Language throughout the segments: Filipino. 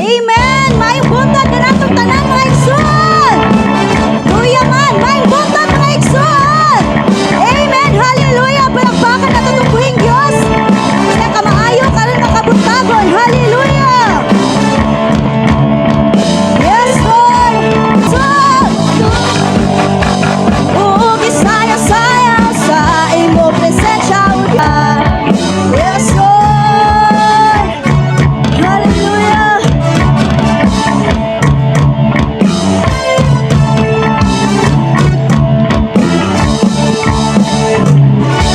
Amen. May buntag kanatong tanan mga igsoon. Luya man, may buntag mga igsoon. Amen. Hallelujah. Palakpakan na tutupuhin Diyos. Basta ka maayo karon makabuntagon. Hallelujah. Yes, Lord. So, gisaya-sayang sa imo presensya, O God. Yes, Lord. Hallelujah.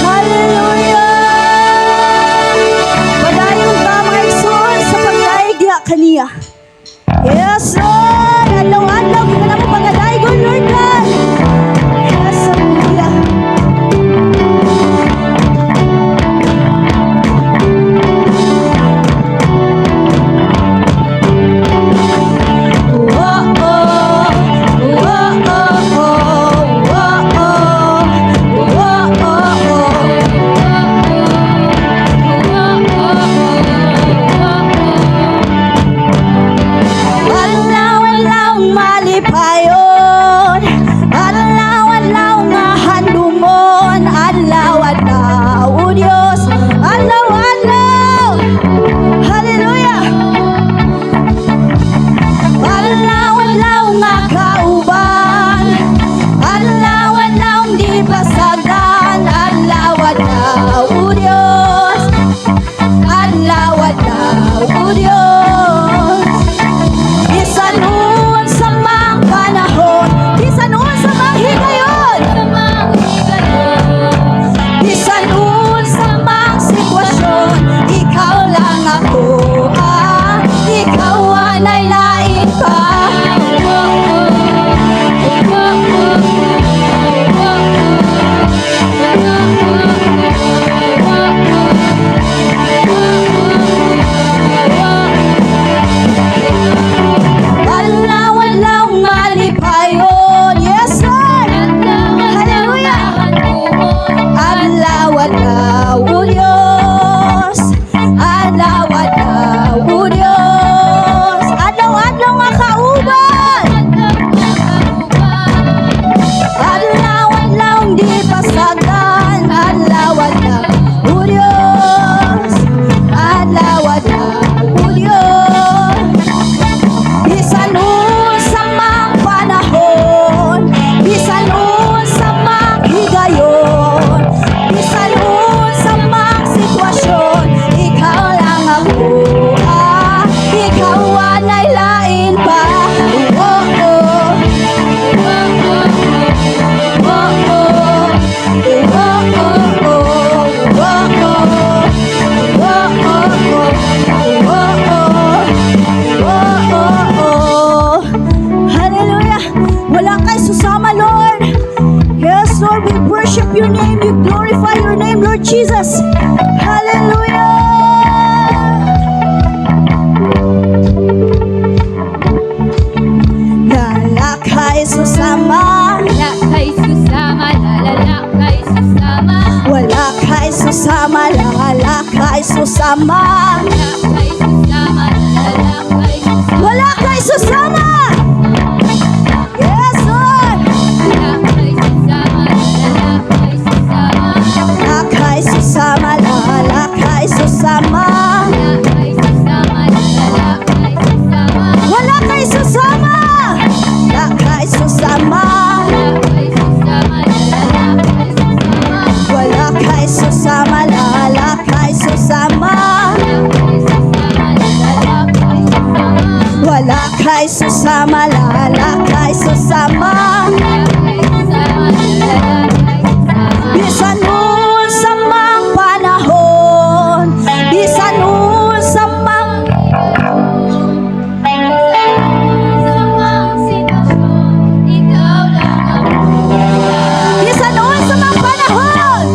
Hallelujah. Padayon ta mga igsoon sa pagdaigya kaniya. Yes, Lord. Adlaw-adlaw kita na mo pagdaigon, Lord God. Yes, hallelujah. Adlaw-adlaw malipayon, adlaw-adlaw nga handumon, adlaw-adlaw, O Diyos, adlaw-adlaw. Hallelujah. Adlaw-adlaw nga kauban, adlaw-adlaw di basagan, adlaw-adlaw, O Diyos, adlaw-adlaw, O Diyos. Bisanon sa mga panahon, bisanon sa mga higayon, bisanon sa mga sitwasyon, ikaw lang ako, ikaw anay lain pa. Adlaw-adlaw malipayon, yes Lord. Hallelujah. Adlaw-adlaw, O Diyos, adlaw-adlaw, O Diyos, adlaw-adlaw nga kauban, adlaw-adlaw di pasagan, adlaw-adlaw, O Diyos, adlaw-adlaw, O Diyos. Bisanon sa mga panahon, bisanon sa mga higayon, bisanon sa mga sitwasyon, ikaw lang ako, ikaw anay lain pa. Oh, oh. Oh, oh. Oh, oh. Oh, oh, oh. Oh, oh. Oh, hallelujah. Wala kay susama, Lord. Yes, Lord, we worship your name. We glorify your name, Lord Jesus. Hallelujah. Wala kay susama. Wala kay susama, lalala kay susama. Wala kay susama, wala kay susama. Wala kay susama, lalala kay susama. Wala kay susama. Yes, Lord. Wala kay susama, lalala kay susama. Wala kay susama, wala kay susama. Wala kay susama, lalala kay susama. Wala kay susama. Wala kay susama. Wala kay susama, lalala kay susama. Wala kay susama. Wala kay susama, lalala kay susama. Bisanon sa mga panahon, bisanon sa mga bisanon sa mga panahon,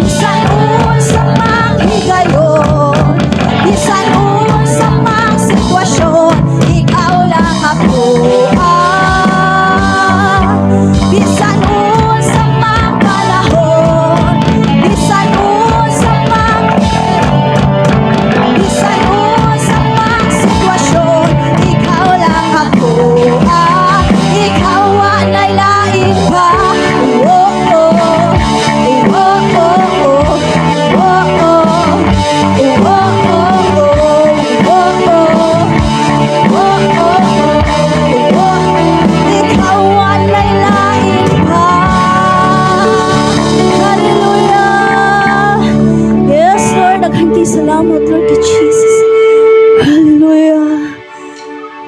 bisanon sa mga higayon, bisanon sa mga sitwasyon, ikaw lang ako. salamat, Lord God Jesus. Hallelujah.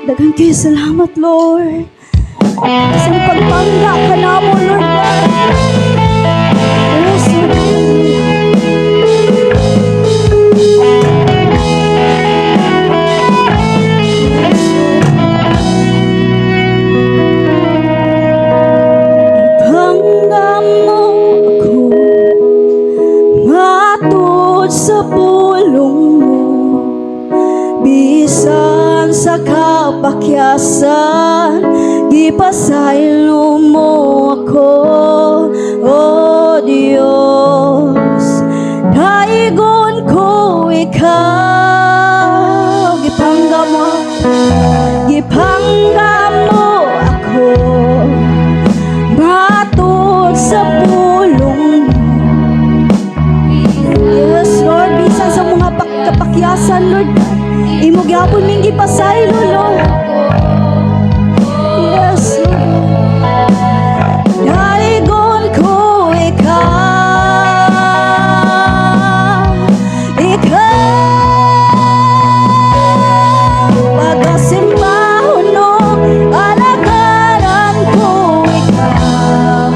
Daghang kayo salamat, Lord. Sa pagpangga ka na mo, Lord God. Yes, Lord. Hanggang mo ako matod sa pulong mo, bisan sa kapakyasan, gipasaylo mo ako, O Diyos. Daigon ko ikaw, gipangga mo ako, matod sa pulong mo. Yes, Lord, bisan sa mga kapakyasan, Lord, imo gyapon ming gipasaylo, Lord. Yes, Lord. Daigon ko pagasimbahon no, alagaran ko ikaw.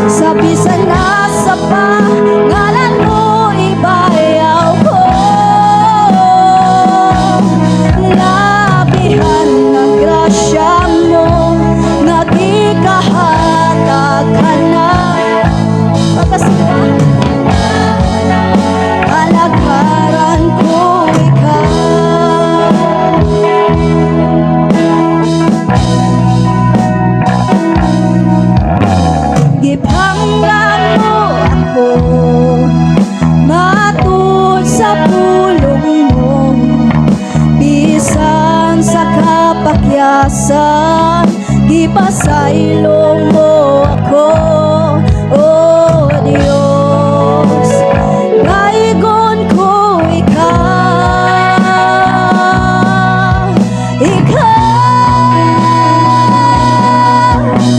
Sa bisan nasa pangalan mo, ibayaw ko. Labihan ng grasya mo, nagikahatag ka na. Alagaran ko ikaw. Gipanglan mo ako, matod sa pulong mo, bisan sa kapakyasan, gipasaylo mo ako, O Diyos. Daigon ko ikaw,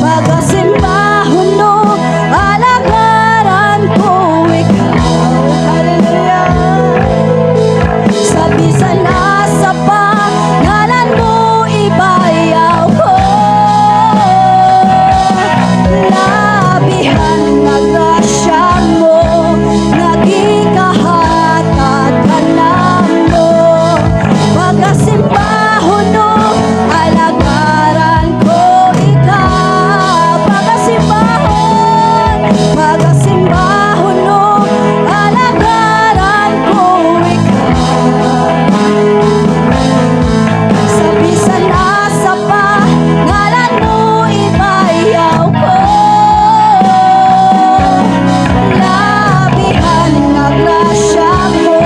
pagasimbahon no, alagaran ko ikaw. Hallelujah. Sa bisan nasa pangalan mo, ibayaw ko. Labihan na grasya mo, nagikahatag ka na mo. Pagasimbahon no, alagaran ko ikaw. Pagasimbahon no, alagaran ko ikaw. Sa bisan nasa pangalan mo, ibayaw ko. Labihan na grasya mo,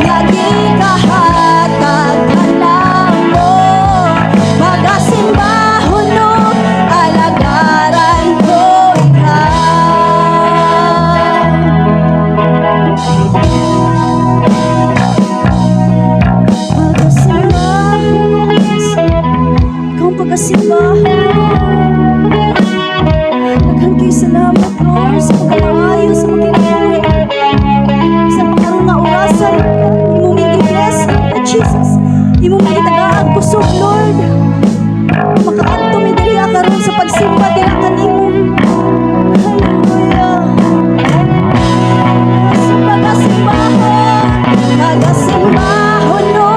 nagikahatag ka na mo. Pagasimbahon no, alagaran ko pagasimbahon. Daghang kayo salamat, Lord, sa pagkamaayo, sa makinabuli, sa pagkaroon na orasan. Imo may i-bless, Lord Jesus. Imo may itagaag pusok, Lord. Makaadto mi diri karon sa pagsimba dira kanimo. Hallelujah. Sa pagasimbahon no,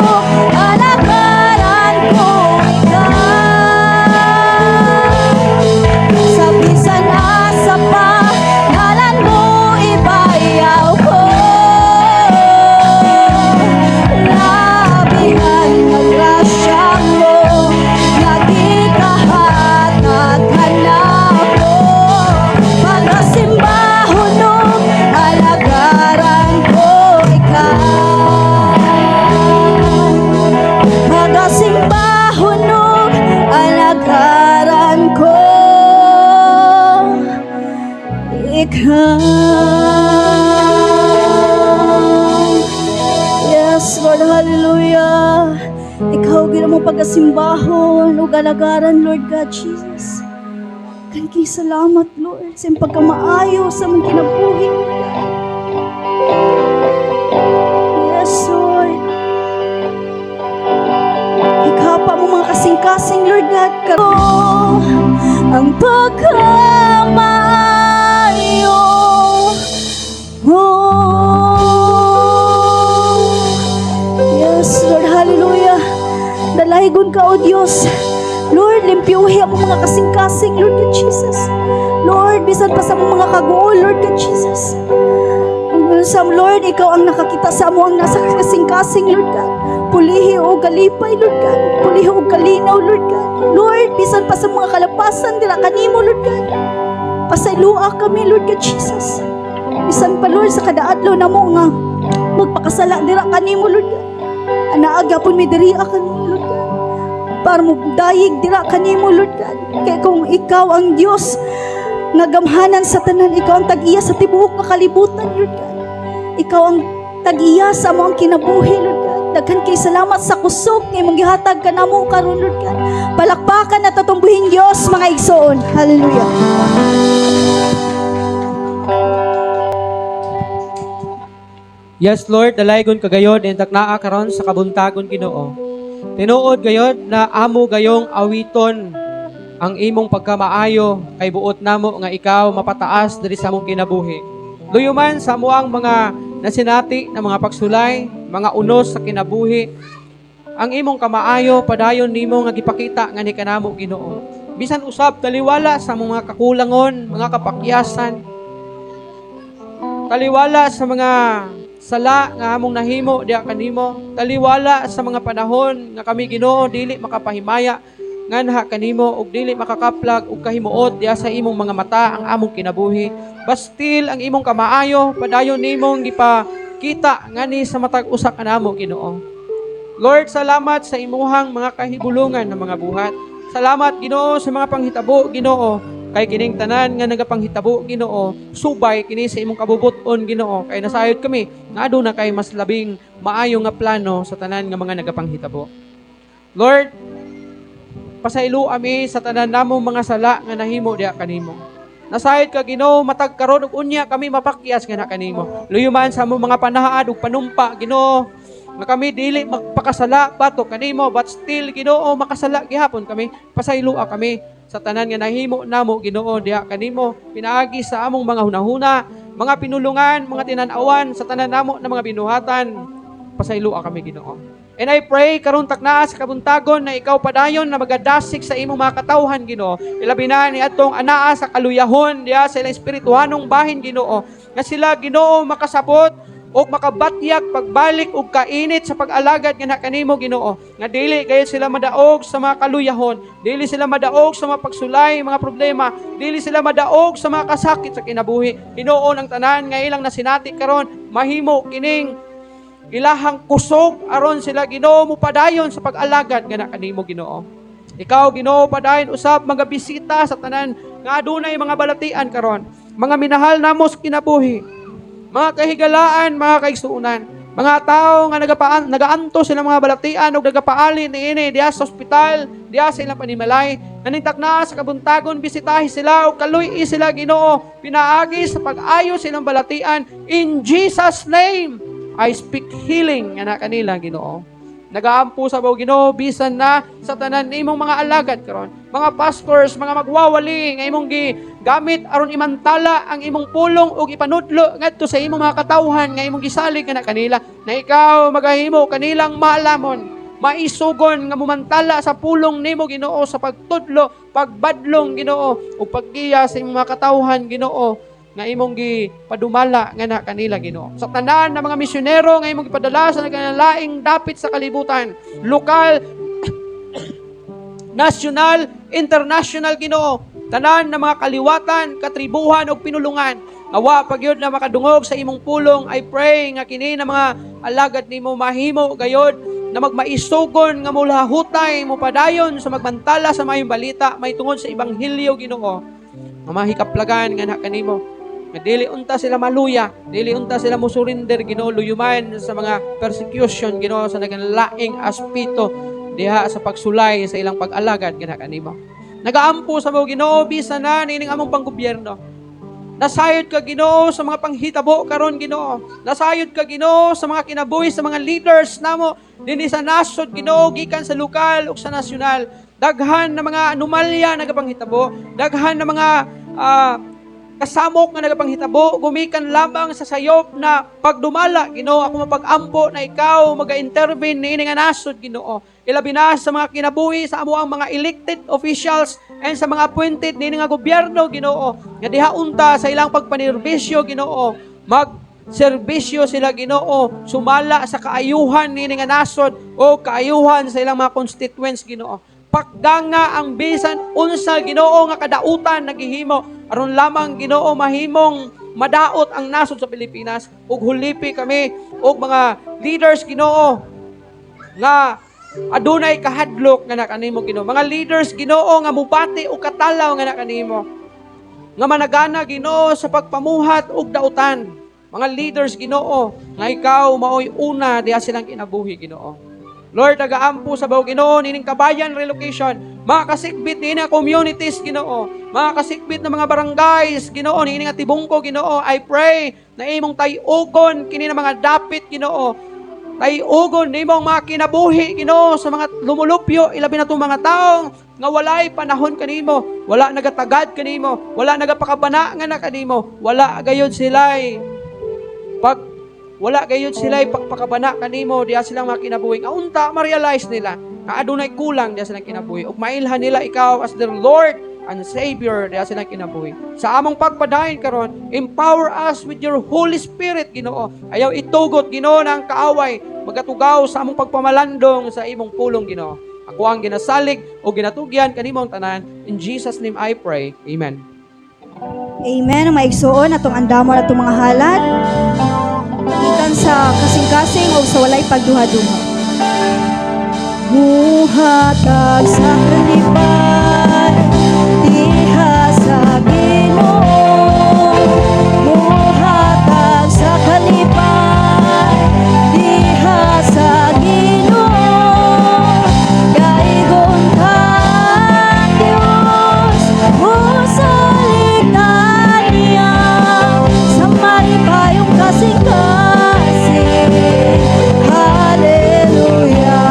alagaran ko ikaw. Sa bisan nasa pangalan mo, ibayaw ko. Labihan ng grasya mo, nagikahatag ka na mo. Pagasimbahon no, alagaran ko ikaw. Pagasimbahon no, alagaran ko ikaw. Yes, Lord, hallelujah. Ikaw gina mo pagasimbahon o galagaran, Lord God Jesus. Kay salamat, Lord, sa iyong pagkamaayo sa mga kinabuhi. ang pagkamaayo. Yes, Lord, hallelujah. Dalahigon ka, O Diyos. Lord, limpyuhi ang mga kasing-kasing, Lord God Jesus. Lord, bisan pa sa mga kaguol, Lord God Jesus. Lord, ikaw ang nakakita sa amo ang nasa kasing-kasing, Lord God. Pulihi o galipay, Lord God. Pulihi o kalinaw, Lord God. Lord, bisan pa sa mga kalapasan, dila kanimo, Lord God. Pasaylua kami, Lord God Jesus. Bisan pa, Lord, sa kadaadlaw na mo nga magpakasala, dila kanimo, Lord God. Anaagapon mi diriya kanimo, Lord God. Para mo dayig, dila kanimo, Lord God. Kaya kung ikaw ang Diyos, nagamhanan sa tanan, ikaw ang tag-iya sa tibuok na kalibutan, Lord God. Ikaw ang tag-iya sa mo ang kinabuhi, Lord God. Daghan kay salamat sa kusog ngay mong gihatag ka namo karon, Lord God. Palakpakan at tatumbuhin Dios, mga igsoon. Hallelujah. Yes, Lord, dalaygon kagayod and taknaa karon sa kabuntagon Ginoo. Tinuod gayod na amo gayong awiton ang imong pagkamaayo kay buot namo nga ikaw mapataas diri sa among kinabuhi. Luyuman sa amuang mga nasinati na mga pagsulay, mga unos sa kinabuhi, ang imong kamaayo padayon nimo nga gipakita nga ni kanamo Ginoo. Bisan usab taliwala sa mga kakulangon, mga kapakyasan, taliwala sa mga sala nga among nahimo diha kanimo, taliwala sa mga panahon nga kami Ginoo dili makapahimaya nganha kanimo ug dili makakaplag ug kahimuot diha sa imong mga mata ang among kinabuhi. Bastil ang imong kamaayo padayon nimong gipakita ngani sa matag usa kanamo Ginoo. Lord, salamat sa imuhang mga kahibulungan ng mga buhat. Salamat Ginoo sa mga panghitabo Ginoo. Kay kining tanan nga nagapanghitabo Ginoo, subay kini sa imong kabubuton Ginoo. Kay nasayod kami nga aduna kay mas labing maayo nga plano sa tanan nga mga nagapanghitabo. Lord, pasaylo ami sa tanan namong mga sala nga nahimo diha kanimo. Nasayod ka Ginoo, matag karon ug unya kami mapakyas nga na kanimo. Luyuman sa among mga panahaad ug panumpa Ginoo, nga kami dili magpakasala batok kanimo, but still Ginoo makasala gihapon kami. Pasaylo kami sa tanan nga nahimo namo Ginoo diha kanimo. Pinaagi sa among mga hunahuna, mga pinulungan, mga tinan-awan sa tanan namo na mga binuhatan. Pasaylo kami Ginoo. And I pray karon taknaa sa kabuntagon na ikaw padayon na magadasig sa imong mga katawhan Ginoo. Ilabi na ni atong anaa sa kaluyahon diha sa ilang espirituhanong bahin Ginoo. Nga sila Ginoo makasabot o makabatyag pagbalik og kainit sa pag-alagad nga na kanimo Ginoo. Nga dili gayud sila madaog sa mga kaluyahon, dili sila madaog sa mga pagsulay, mga problema, dili sila madaog sa mga kasakit sa kinabuhi. Ginoo ang tanan nga ilang nasinati karon mahimo kining ilahang kusog aron sila Ginoo mo padayon sa pag-alagad nga na kanimo Ginoo. Ikaw Ginoo padayon usab mga bisita sa tanan nga adunay mga balatian karon, mga minahal namo sa kinabuhi, mga kahigalaan, mga kaigsuunan, mga tao nga nagaanto sila mga balatian ug nagapaali niini diha sa ospital, diha sa ilang panimalay. Kaning takna sa kabuntagon bisitahi sila ug kaluy sila Ginoo, pinaagi sa pag-ayo silang balatian in Jesus name. I speak healing nga na kanila Ginoo. Nagaampo sa baw Ginoo bisan na sa tanan imong mga alagad karon. Mga pastors, mga magwawali nga imong gigamit aron imantala ang imong pulong ug ipanudlo ngadto sa imong mga katawhan nga imong gisalig nga na kanila. Na ikaw magahimo kanilang maalamon, maisugon nga mumantala sa pulong nimo Ginoo sa pagtudlo, pagbadlong Ginoo ug paggiya sa imong mga katawhan Ginoo nga imong gipadumala nga na kanila Ginoo. Sa tanan ng mga misyonero nga imong gipadala sa nagkalaing dapit sa kalibutan, lokal, national, international Ginoo, tanan ng mga kaliwatan, katribuhan ug pinulungan, awa pagyud na makadungog sa imong pulong. I pray nga kini na mga alagad nimo mahimo gayod na magmaisugon nga mulahutay mo padayon sa magbantala sa mayong balita may tungod sa ebanghelyo Ginoo. Nga mahikaplagan nga na kanimo. Nga dili unta sila maluya, dili unta sila musurinder Ginoo, luyuman sa mga persecution Ginoo sa nagalaing aspito diha sa pagsulay sa ilang pag-alagad kana kanimo. Nagaampo sa mo Ginoo bisan na nining among panggobyerno. Nasayod ka Ginoo sa mga panghitabo karon Ginoo. Nasayod ka Ginoo sa mga kinabuhi sa mga leaders namo dinhi sa nasod Ginoo gikan sa lokal ug sa nasyonal. daghan na mga anomalya nagapanghitabo, daghan na mga kasamok nga nagapanghitabo, gumikan lamang sa sayop na pagdumala, Ginoo, ako mapag-ampo na ikaw maga-intervene niini nga nasod, Ginoo. Ilabi na sa mga kinabuhi sa amo ang mga elected officials and sa mga appointed niini nga gobyerno, Ginoo, nga diha unta sa ilang pagpanirbisyo, Ginoo, serbisyo sila, Ginoo, sumala sa kaayuhan niini nga nasod o kaayuhan sa ilang mga constituents, Ginoo. Pagdanga ang bisan unsa, Ginoo, nga kadautan naghihimo aron lamang, Ginoo, mahimong madaot ang nasod sa Pilipinas ug hulipi kami og mga leaders, Ginoo, nga adunay kahadlok nga nakanimo, Ginoo. Mga leaders, Ginoo, nga mubati og katalaw nga nakanimo, nga managana, Ginoo, sa pagpamuhat og dautan. Mga leaders, Ginoo, nga ikaw maoy una diha silang kinabuhi, Ginoo. Lord, nagaampo sa bawo, Ginoo, nining kabayan relocation, mga kasikbit nining communities, Ginoo, mga kasikbit na mga barangays, Ginoo, nining tibungko, Ginoo, I pray na imong tayugon kini na mga dapit, Ginoo, tayugon nimong mga kinabuhi, Ginoo, sa mga lumulupyo, ilabi na itong mga taong nga walay panahon kanimo, wala nagatagad kanimo, wala nagapakabana nga na kanimo, wala gayud sila'y pagpakabana kanimo, diya silang mga kinabuhi. Aunta, ma-realize nila na adunay kulang diya silang kinabuhi. Ug mailhan nila ikaw as their Lord and Savior diya silang kinabuhi. Sa among pagpadayon karon, empower us with your Holy Spirit, Ginoo. Ayaw itugot, Ginoo, ng kaaway, magatugaw sa among pagpamalandong sa imong pulong, Ginoo. Ako ang ginasalig o ginatugyan kanimong tanan. In Jesus' name I pray. Amen. Amen. Ang maigsuon atong andamon atong mga halad. Ikan sa kasing-kasing o sa walay pagduha-duha. Muhatag sa kalipay, diha sa Ginoo. Muhatag sa kalipay, diha sa Ginoo. Gaigon ka, Diyos, o saligtan niya, sa malipayong kasing-kasing. Hallelujah.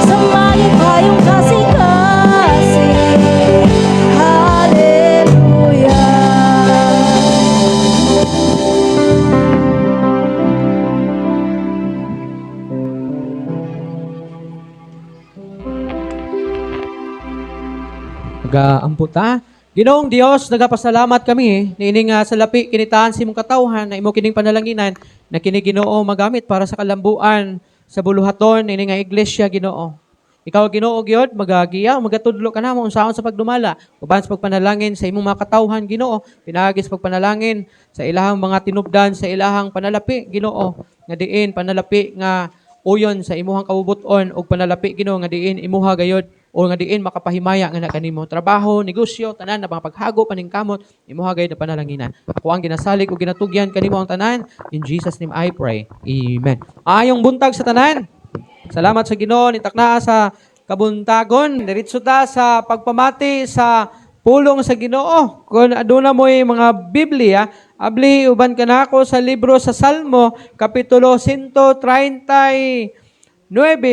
Sa malipayong kasing-kasing. Hallelujah. Nagaamputa. Ginoong Dios, nagapasalamat kami niining sa lapi kinitaan si mong katawhan na imo kining panalanginan na kini Ginoo magamit para sa kalambuan sa buluhaton niining nga iglesia, Ginoo. Ikaw, Ginoo, gyud magagiya, magatudlo ka namo unsaon sa pagdumala uban sa pagpanalangin sa imong mga katawhan, Ginoo. Pinaagi sa pagpanalangin sa ilahang mga tinubdan sa ilahang panalapi, Ginoo, nga diin panalapi nga uyon sa imuhang kabubuton ug panalapi, Ginoo, nga diin imuha gayud o nga diin makapahimaya nga na kanimo trabaho, negosyo, tanan na mga paghago paningkamot imuha gayud na panalanginan. Ako ang ginasalig ug ginatugyan kanimo ang tanan. In Jesus name I pray. Amen. Ayong buntag sa tanan. Salamat sa Ginoo nitaknaa sa kabuntagon. Diretso ta sa pagpamati sa pulong sa Ginoo. Kung aduna mo'y mga Biblia, abli uban kanako sa libro sa Salmo kapitulo 139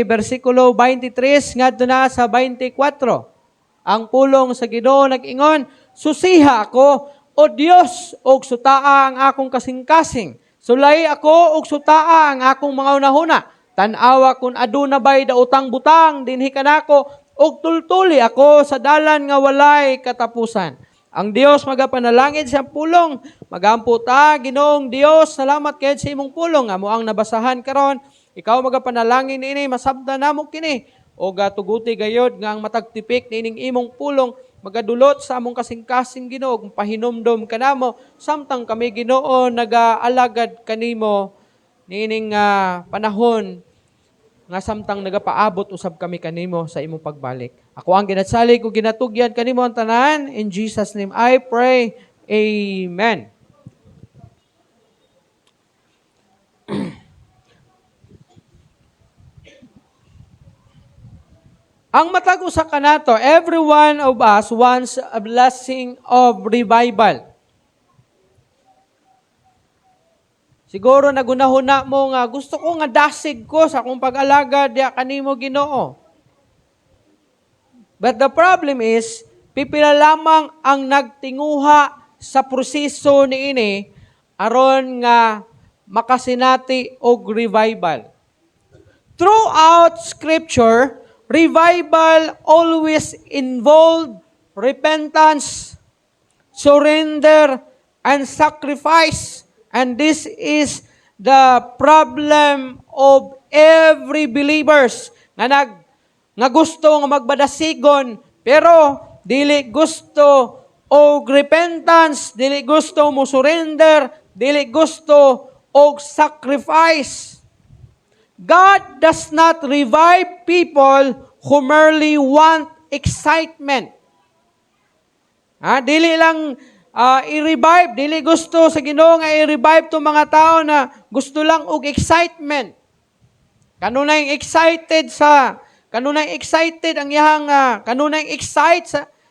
versikulo 23 ngadto na sa 24. Ang pulong sa Ginoo nag-ingon, susiha ako, O Dios, og sutaa ang akong kasing-kasing. Sulay ako og sutaa ang akong mga unahuna. Tan-awa kun aduna bay daotang butang dinhi kanako og tultuli ako sa dalan nga walay katapusan. Ang Dios magapanalangin sa pulong, magampo ta, Ginoong Dios, salamat kayod sa imong pulong amo ang nabasahan karon. Ikaw magapanalangin ini masabda namo kini o gatuguti gayod nga ang matagtipik nining imong pulong magadulot sa among kasing-kasing Ginoo pahinomdom kanamo samtang kami Ginoo nagaalagad kanimo nining panahon nga samtang nagapaabot usab kami kanimo sa imong pagbalik. Ako ang ginatsalig ug ginatugyan kanimo ang tanan. In Jesus name I pray. Amen. Ang matag usa kanato, every one of us wants a blessing of revival. Siguro nagunahuna mo nga gusto ko nga dasig ko sa akong pag-alaga diya kanimo Ginoo. But the problem is, pipila lamang ang nagtinguha sa proseso niini aron nga makasinati og revival. Throughout Scripture, revival always involved repentance, surrender, and sacrifice. And this is the problem of every believers nga gusto nga magbadasigon pero dili gusto og repentance, dili gusto mo surrender, dili gusto og sacrifice. God does not revive people who merely want excitement. Dili lang i-revive, dili gusto sa Ginoo nga i-revive to mga tao na gusto lang og excitement. Kanunay excited ang iyang kanunay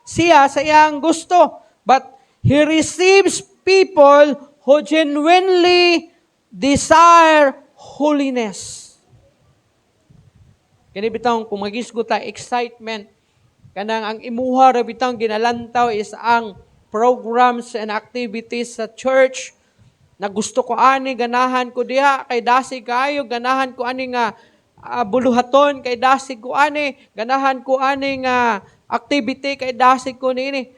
siya sa iyang gusto. But he receives people who genuinely desire holiness. Kani bitang kung magisgot ta excitement, kanang ang imuha ra bitang ginalantaw is ang programs and activities sa church na gusto ko ani ganahan ko diha kay dasig kaayo, ganahan ko ani nga buluhaton kay dasig ko ani, ganahan ko ani nga activity kay dasig ko niini.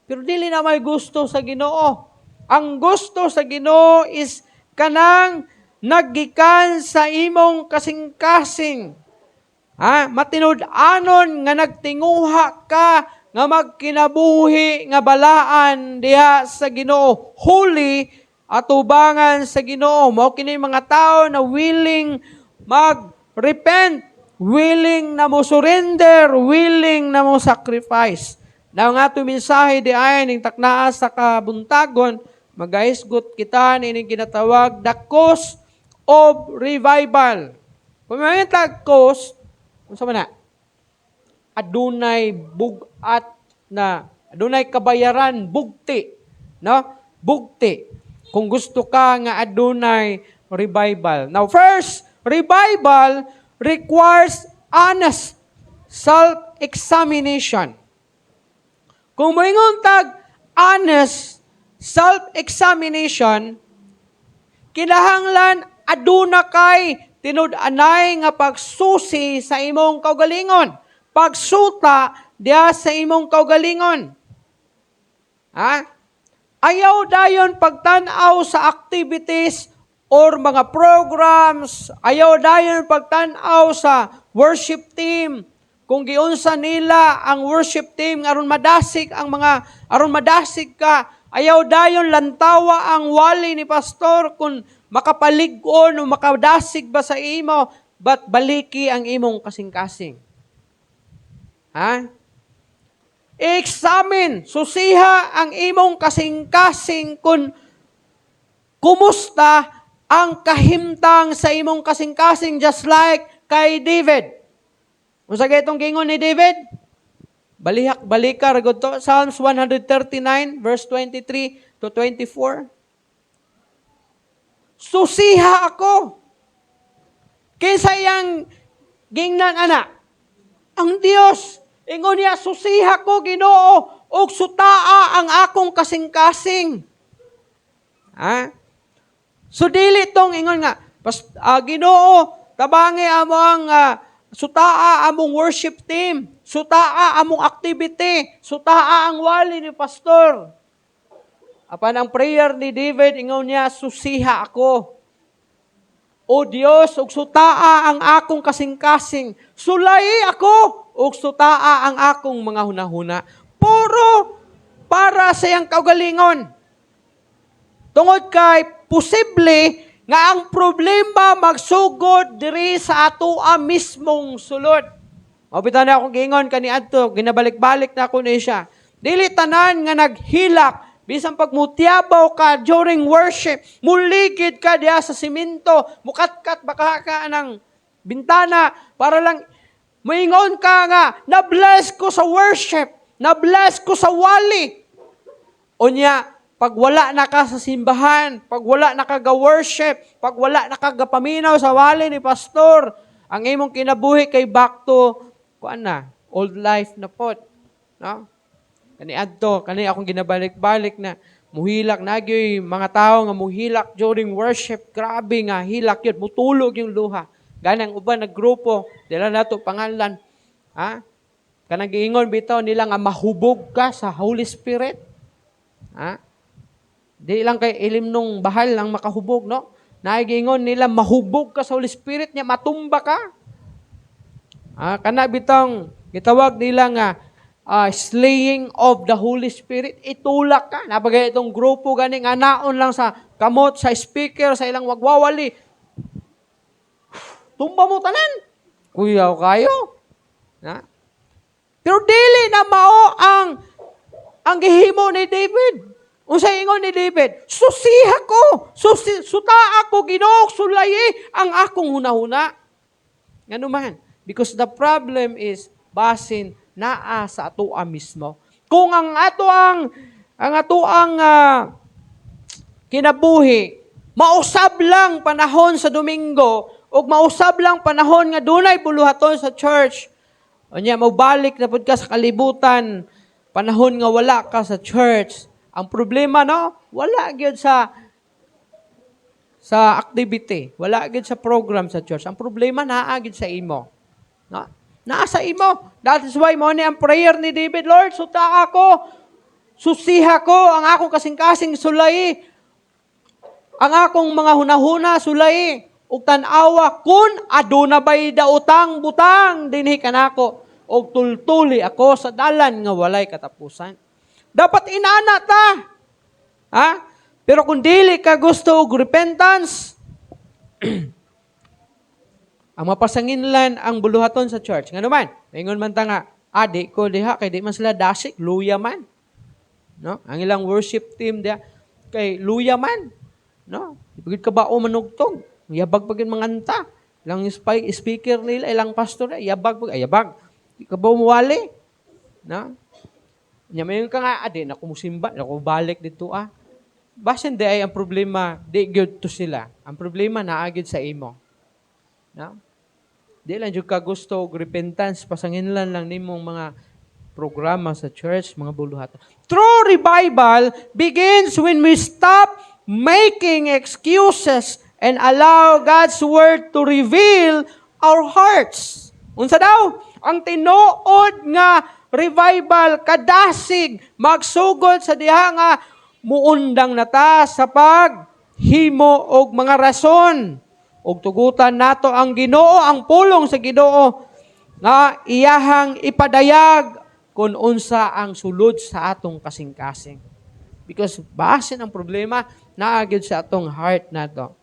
Pero dili na may gusto sa Ginoo. Ang gusto sa Ginoo is kanang naggikan sa imong kasing-kasing. Matinud-anon nga nagtinguha ka nga magkinabuhi nga balaan diha sa Ginoo. Holy atubangan sa Ginoo. Mao kini mga tao na willing mag-repent, willing na mo surrender, willing na mo sacrifice. Na nga ito mensahe di ay ning taknaa sa kabuntagon, magaisgot kita nining ginatawag the cause of revival. Kung may cause, unsa man na? Adunay bugat na, adunay kabayaran, bugti. No? Bugti. Kung gusto ka nga adunay revival. Now first, revival requires honest self-examination. Kung moingon tag honest self-examination, kinahanglan aduna kay tinud-anay nga pagsusi sa imong kaugalingon. Pagsuta diya sa imong kaugalingon. Ayaw dayon pagtan-aw sa activities or mga programs, ayaw dayon pagtan-aw sa worship team. Kung giunsa nila ang worship team aron madasig ka, ayaw dayon lantawa ang wali ni pastor kung makapalig-on o makadasig ba sa imo, but baliki ang imong kasing-kasing. I-examine, susiha ang imong kasing-kasing kung kumusta ang kahimtang sa imong kasing-kasing, just like kay David. Kung sa itong gingon ni David, balika, ragod to, Psalms 139, verse 23 to 24. Susiha ako. Kinsa iyang gingnan anak. Ang Dios, ingon niya, susiha ko Ginoo, og sutaa ang akong kasing-kasing. So dili tong ingon nga, Ginoo, tabangi among sutaa among worship team, sutaa among activity, sutaa ang wali ni pastor. Apan ang prayer ni David, ingon niya, susiha ako. O Dios, ug sutaa ang akong kasing-kasing. Sulay ako, ug sutaa ang akong mga hunahuna. Puro para sa iyang kaugalingon. Tungod kay posible nga ang problema magsugod diri sa atoa mismong sulod. Mabitan na akong gingon kaniadto, ginabalik-balik na ako ni siya. Dili tanan nga naghilak bisan pagmutyabaw ka during worship, muligid ka diya sa simento, mukatkat baka ka ng bintana para lang moingon ka nga, na-bless ko sa worship, na-bless ko sa wali. Unya, pag wala na ka sa simbahan, pag wala na ka ga-worship, pag wala na ka ga-paminaw sa wali ni pastor, ang imong kinabuhi kay back to, old life na pod. No? Kani adto, kani akong ginabalik-balik na muhilak nagyoy mga tao nga muhilak during worship. Grabe nga hilak yun, mutulog yung luha. Ganang uban naggrupo, dila nato pangalan. Ha? Kanang giingon bitaw nila nga mahubog ka sa Holy Spirit. Ha? Di lang kay ilim nung bahal lang makahubog, no? Naigingon nila mahubog ka sa Holy Spirit niya, matumba ka. Kana bitang gitawag nila nga slaying of the Holy Spirit, itulak ka. Napagay itong grupo gani nga naon lang sa kamot, sa speaker, sa ilang wagwawali. Tumba mo tanan. Kuyaw kayo. Na? Pero dili na mao ang gihimo ni David. Unsay ingon ni David, susiha ko, suta ako, Ginoo, sulayi ang akong hunahuna. Ngano man? Because the problem is basin naa sa atoa mismo. Kung ang atoang kinabuhi mausab lang panahon sa Domingo ug mausab lang panahon nga dunay buluhaton sa church. Unya magbalik na pud ka sa kalibutan panahon nga wala ka sa church. Ang problema, no? Wala gyud sa activity. Wala gyud sa program sa church. Ang problema, naa gyud sa imo. No? Naa sa imo. That is why mo ni ang prayer ni David, Lord, suta ako, susiha ko, ang akong kasing-kasing sulay, ang akong mga hunahuna sulay, ug tan-awa, kun aduna bay daotang butang, dinhi kanako, ug tultuli ako sa dalan nga walay katapusan. Dapat inana ta. Ha? Pero kung dili ka gusto og repentance, ang mapasanginlan ang buluhaton sa church. Ngano man? Ingon man ta nga, di ko diha kay di man sila dasik, luya man. No? Ang ilang worship team diha kay luya man. No? Ibigid ka ba o manugtog? Yabag pagin manganta. Lang speaker nila, ilang pastor, yabag. Di ka ba umuwali? No? Nya mayon ka nga, adi, naku musimba, naku balik dito Basin di ay ang problema, di gyud to sila. Ang problema naagid sa imo. No? Di lang jud ka gusto og repentance, pasanginlan lang nimong mga programa sa church, mga buluhatan. True revival begins when we stop making excuses and allow God's word to reveal our hearts. Unsa daw? Ang tinuod nga revival, kadasig, magsugod sa diha nga muundang nata sa paghimo og mga rason. Og tugutan nato ang Ginoo, ang pulong sa Ginoo nga iyahang ipadayag kung unsa ang sulod sa atong kasing-kasing. Because basin ang problema, naagid sa atong heart nato.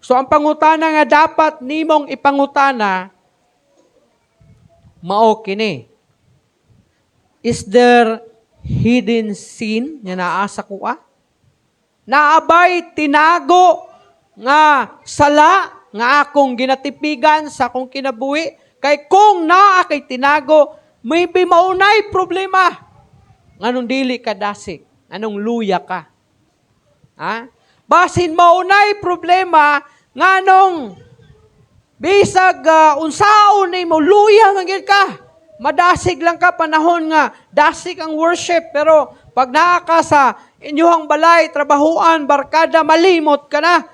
So ang pangutana nga dapat nimong ipangutana, mao kini. Is there hidden sin nga naa sa kuha? Naabay tinago nga sala nga akong ginatipigan sa akong kinabuhi? Kay kung naa kay tinago, maybe maunay problema. Nganong dili ka dasig? Anong luya ka? Ha? Basin maunay problema, nganong bisag unsaon nimo luya man gyud ka. Madasig lang ka panahon nga dasig ang worship, pero pag naa ka sa inyong balay, trabahuan, barkada, malimot ka na.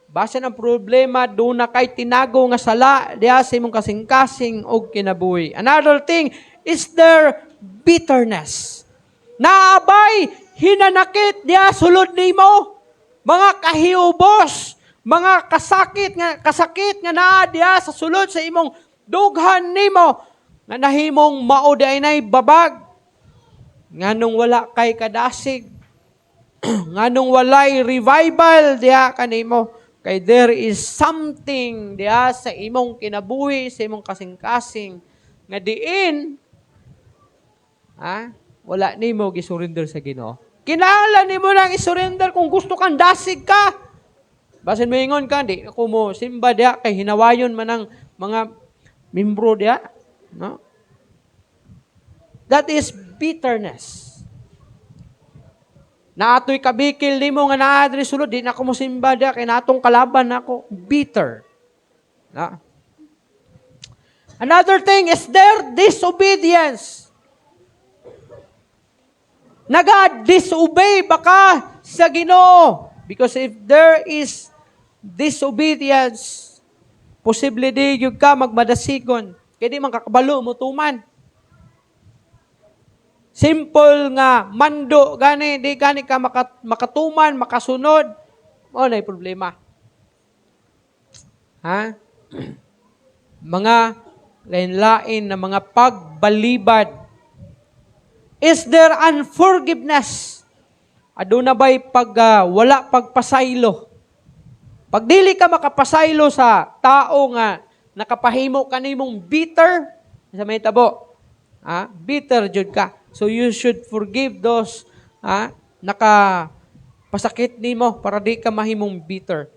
Basin ang problema, doon na kay tinago nga sala diha sa imong kasing-kasing og kinabuhi. Another thing is their bitterness. Naabay hinanakit diha sulod nimo, mga kahiubos, mga kasakit nga naa diha sa sulod sa imong dughan nimo, nga nahimong mao di ay nay babag, nganong wala kay kadasig, nganong walay revival diha kanimo, kay there is something diha sa imong kinabuhi, sa imong kasing-kasing, nga diin, wala nimo gisurrender sa Ginoo. Kinahanglan nimo nang isurrender kung gusto kang dasig ka. Basin moingon ka, di ako mo simba diha, kay hinawayon man ang mga membro diha. No? That is bitterness. Naatoy kabikil nimo nga naa diri sulod, di na ko mo simba diha kay natong kalaban nako, bitter. Na? Another thing is their disobedience. Naga-disobey baka sa Ginoo. Because if there is disobedience, posible di yung ka magmadasigon. Kaya di man kakabalo mo tuman. Simple nga, mando, gani, di gani ka makatuman, makasunod. O, na problema. Ha? Mga lain-lain na mga pagbalibad. Is there unforgiveness? Aduna ba'y wala pagpasaylo? Pag dili ka makapasaylo sa tao nga nakapahimo kanimong bitter, sa may tabo, bitter jud ka. So you should forgive those nakapasakit nimo para di ka mahimong bitter.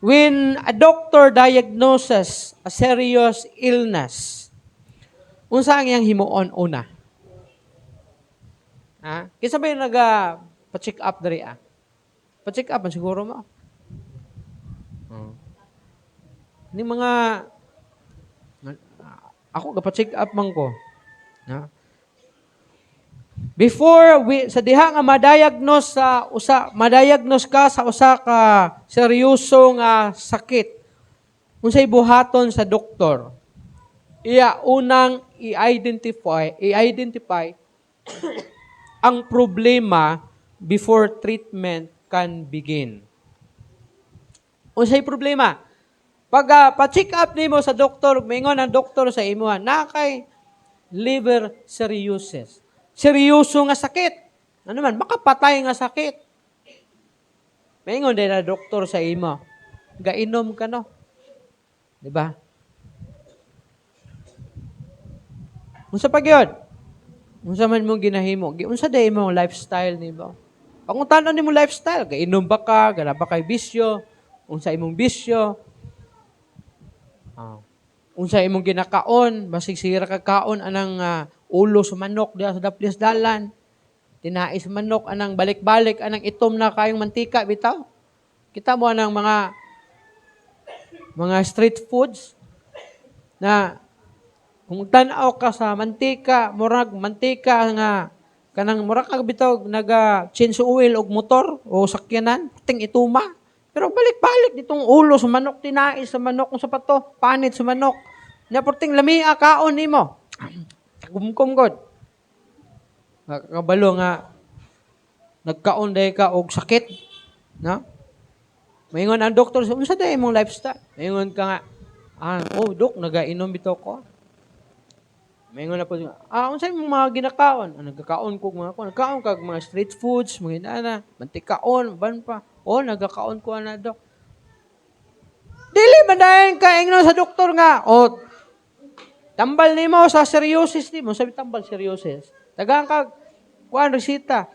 When a doctor diagnoses a serious illness, unsa ang iyang himuon una? Kinsa ba yung pa-check up diri Pa-check up man siguro mo. Ni mga ako pa-check up man ko. Before sa diha nga ma-diagnose ka sa usa ka seryoso nga sakit. Unsay buhaton sa doktor? Iya unang i-identify ang problema before treatment can begin. Unsay problema? Pag pa-check up nimo sa doktor, mingon ang doktor sa imo na kay liver cirrhosis. Seryoso nga sakit. Ano man, makapatay nga sakit. Mingon din na doktor sa imo. Gainom ka no. 'Di ba? Unsa pa gyud? Unsa man mong ginahimo? Unsa day mo lifestyle nimo? Panguntanon nimo lifestyle, gainom ba ka, gana ba kay bisyo? Unsa imong bisyo? Unsa imong ginakaon, basig sira ka kaon anang ulo sa manok diha sa daplis dalan. Tinais manok anang balik-balik anang itom na kayong mantika bitaw. Kita mo anang mga street foods na kung tan-aw ka sa mantika, murag mantika nga kanang murag ka bitaw naga-change oil og motor o sakyanan, ting ituma. Pero balik-balik ditong ulo sa manok, tinais sa manok kung sapato, panit sa manok. Naporting lamia kaon nimo. Gumkom god. Nakakabalo nga nagkaon day ka og sakit, no? Mayingon ang doktor, unsa day imong lifestyle? Mayingon ka nga, dok, nagainom bitaw ko. Mayingon na po, unsa imong mga ginakaon? Nagkakaon ko nagkaon kag mga street foods, mga inana, mantikaon, ban pa. Nagkakaon ko na, dok. Dili man dayon ka ingnon sa doktor nga, tambal nimo sa seryosis nimo, sabi tambal seryosis. Tagaan ka kuan resita.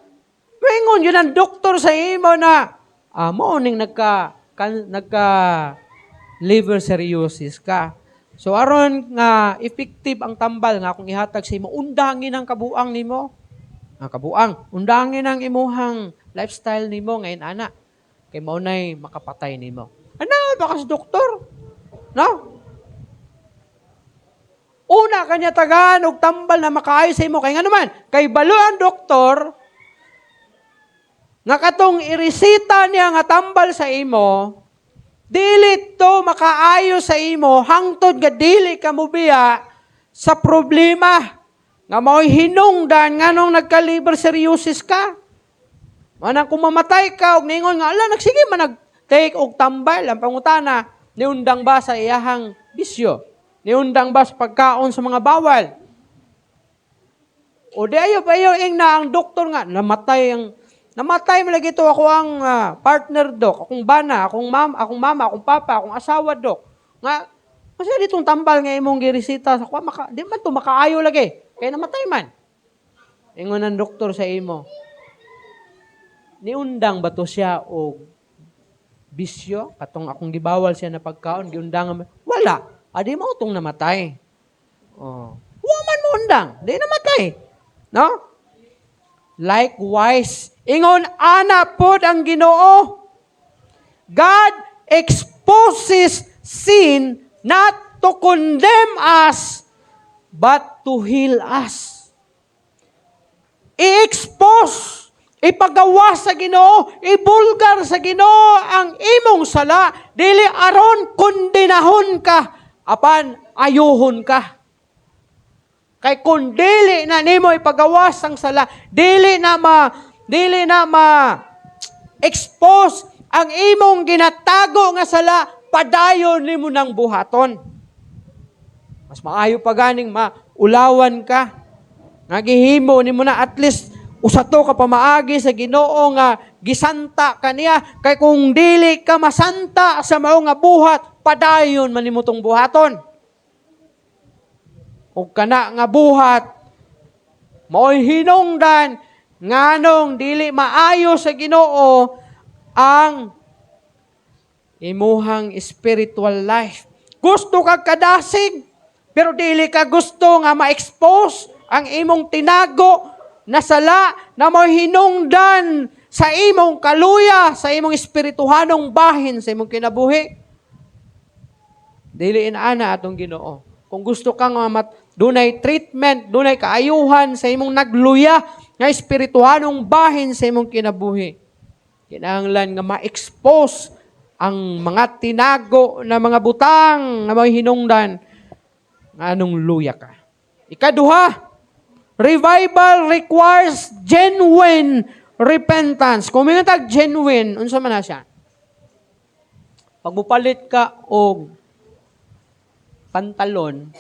Mayingon yun ang doktor sa imo na mao ning nagka liver cirrhosis ka. So aron nga effective ang tambal nga kung ihatag sa imo, undangin ang kabuang nimo. Undangin ang imuhang lifestyle nimo ngayon ana. Kay mao nay makapatay nimo. Baka sa doktor. No? Una kanya tagaan og tambal na makaayo sa imo kay nganuman, kay balo ang doktor nga katong iresita niya nga tambal sa imo, dili to makaayo sa imo hangtod nga dili ka mobiya sa problema nga mao'y hinungdan nganong nagka-liver cirrhosis ka. Manang kung mamatay ka og ningon nga nagsige man nag-take og tambal, ang pangutana niundang ba sa iyahang bisyo? Niundang ba sa pagkaon sa mga bawal? O di ayo ing na ang doktor nga namatay malagi ito ako ang partner dok, akong bana, akong mama, akong papa, akong asawa dok. Nga kasi ditong tambal nga imong giresita sa di man to makaayo lagi. Kaya namatay man. Ingon ang doktor sa imo. Niundang ba to siya og bisyo? Katong akong gibawal siya na pagkaon, giundang wala. Adi mo itong namatay. Waman mo undang. Di namatay. No? Likewise, ingon, ana pod ang Ginoo. God exposes sin not to condemn us, but to heal us. I-expose, ipagawa sa Ginoo, ibulgar sa Ginoo ang imong sala, dili aron kondinahon ka, apan ayuhon ka. Kay kung dili na nimo ipagawas ang sala, dili na expose ang imong ginatago nga sala, padayon nimo ng buhaton. Mas maayo pa ganing maulawan ka. Nagihimo nimo na at least usato ka pamaagi sa Ginoo nga gisanta kaniya. Kay kung dili ka masanta sa mao nga buhat, padayon man nimo tong buhaton. O kana nga buhat, mao'y hinungdan, nganong dili maayo sa Ginoo ang imuhang spiritual life. Gusto kag kadasig, pero dili ka gusto nga ma-expose ang imong tinago na sala na mao'y hinungdan sa imong kaluya, sa imong espirituhanong bahin sa imong kinabuhi. Dili inaana atong Ginoo. Kung gusto kang dunay treatment, dunay kaayuhan sa imong nagluya nga espirituhanong bahin sa imong kinabuhi, kinahanglan nga ma-expose ang mga tinago na mga butang na may hinungdan nga anong luya ka. Ikaduha, revival requires genuine repentance. Kung may tag genuine, unsa man na siya? Pag mupalit ka og pantalon,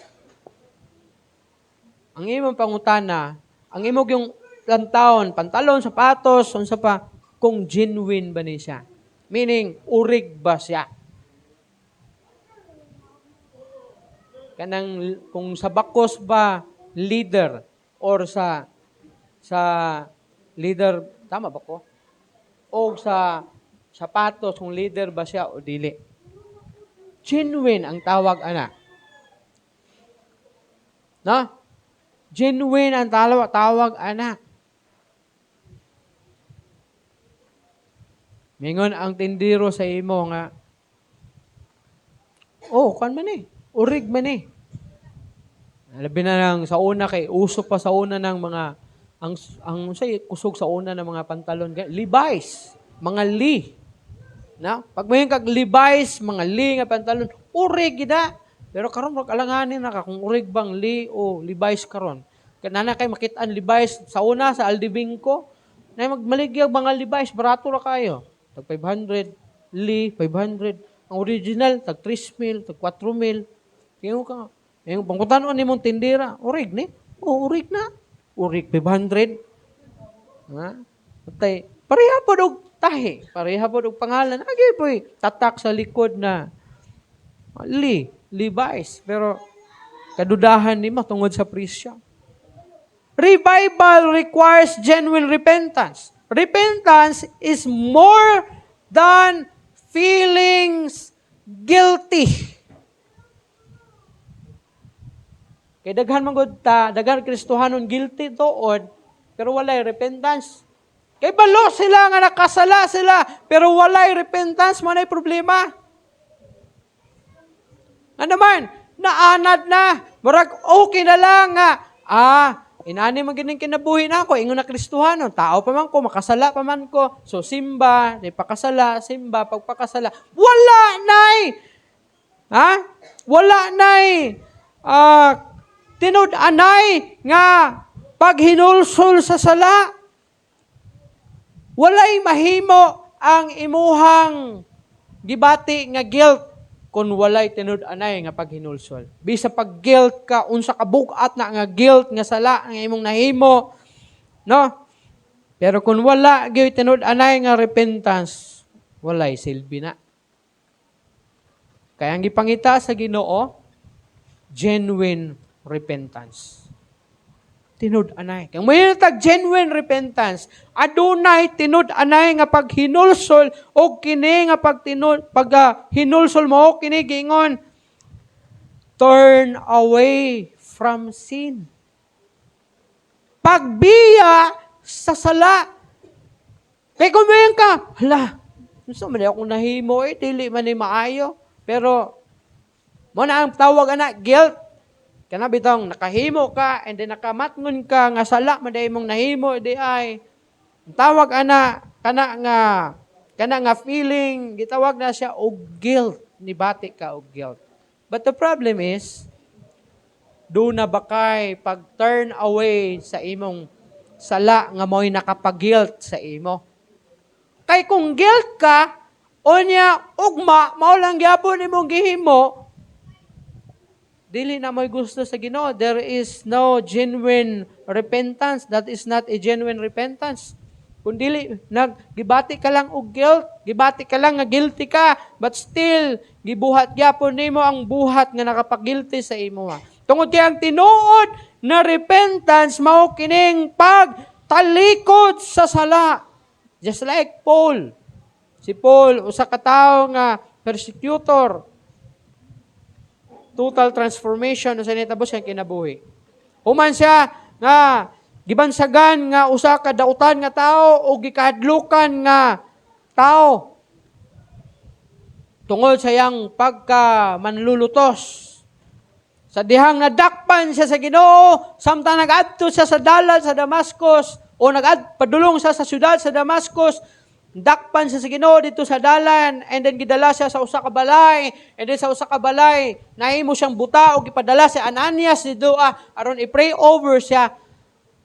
ang imong pangutana, ang imong yung lantawon, pantalon, sapatos, unsa pa, kung genuine ba ni siya? Meaning, urig ba siya? Kanang, kung sa bakos ba, leather, or sa leather, tama ba ko? O sa sapatos, kung leather ba siya o dili. Genuine ang tawag, ana. No? Genuine ang tawag, ana. Mingon ang tindiro sa imo nga, kan man eh. Urig man eh. Labi na lang sa una kay uso pa sa una ng mga ang say kusog sa una ng mga pantalon, Levi's, mga Lee. Na? Pag may kag Levi's, mga Lee nga pantalon, urig gida. Pero karon wag alanganin na ka kung urig bang Lee o Levi's karon. Kanana kay makit-an Levi's sa una sa Aldibingco, na magmaligyag mga Levi's, barato ra kayo. Tag 500, Lee 500. Ang original tag 3,000, tag 4,000. Tingnan ka nga. Yung pangkutanon ni mong tindira, urig ni? Urig na. Urig 500. Ha? Patay. Pareha po og tahi. Pareha po og pangalan. Agi po tatak sa likod na Levi's. Pero kadudahan ni tungod sa presyo. Revival requires genuine repentance. Repentance is more than feelings guilty. Kay daghan man gud daghan Kristohanon guilty tuod, pero walay repentance. Kay balo sila nga nakasala sila, pero walay repentance, manay problema. Ano man, naanad na, murag okay na lang nga, inani man gining kinabuhi na ako, ingon na Kristohanon, tao pa man ko, makasala pa man ko, so simba, di pakasala, simba, pagpakasala, wala nay! Wala nay! Tinud-anay nga paghinulsol sa sala. Walay mahimo ang imuhang gibati nga guilt kung walay tinud-anay nga paghinulsol. Bisa pag guilt ka, unsa ka bukat na nga guilt nga sala nga imong nahimo, no? Pero kung wala gyud tinud-anay nga repentance, walay silbi na. Kaya ang gipangita sa Ginoo, genuine repentance. Tinud-anay. Kung may tag genuine repentance, adunay tinud-anay nga paghinulsol o kini nga hinulsol mo kini gingon, turn away from sin. Pagbiya sa sala. Kaya kung may ka, hala, gusto man akong nahimo dili man ni maayo. Pero Mo na ang tawag ana guilt. Kana bitong nakahimo ka and then nakamatngon ka nga sala man day mong nahimo di ay ang tawag ana kana nga feeling gitawag na siya og guilt, nibati ka og guilt. But the problem is do na ba kay pag turn away sa imong sala nga mo'y nakapag-guilt sa imo. Kay kung guilt ka onya ugma mao lang gyapon imong gihimo, dili na mo'y gusto sa Ginoo. There is no genuine repentance. That is not a genuine repentance. Kung dili, gibati ka lang og guilt, gibati ka lang nga guilty ka, but still, gibuhat gyapon nimo ang buhat nga nakapag-guilty sa imo. Tungod kay ang tinuod na repentance, mao kining pagtalikod sa sala. Just like Paul. Si Paul, usa ka tawo nga persecutor, total transformation sa nitabo siyang kinabuhi. Human siya nga gibansagan nga usa ka dautan nga tao o gikahadlukan nga tao tungod sa iyang pagka manlulutos. Sa dihang nadakpan siya sa Ginoo, samtang nagadto siya sa dalan sa Damascus o padulong siya sa syudad sa Damascus, dakpan siya sa Ginoo dito sa dalan, and then gidala siya sa usa ka balay, and then sa usa ka balay nahimo siyang buta o gipadala si Ananias dito aron i-pray over siya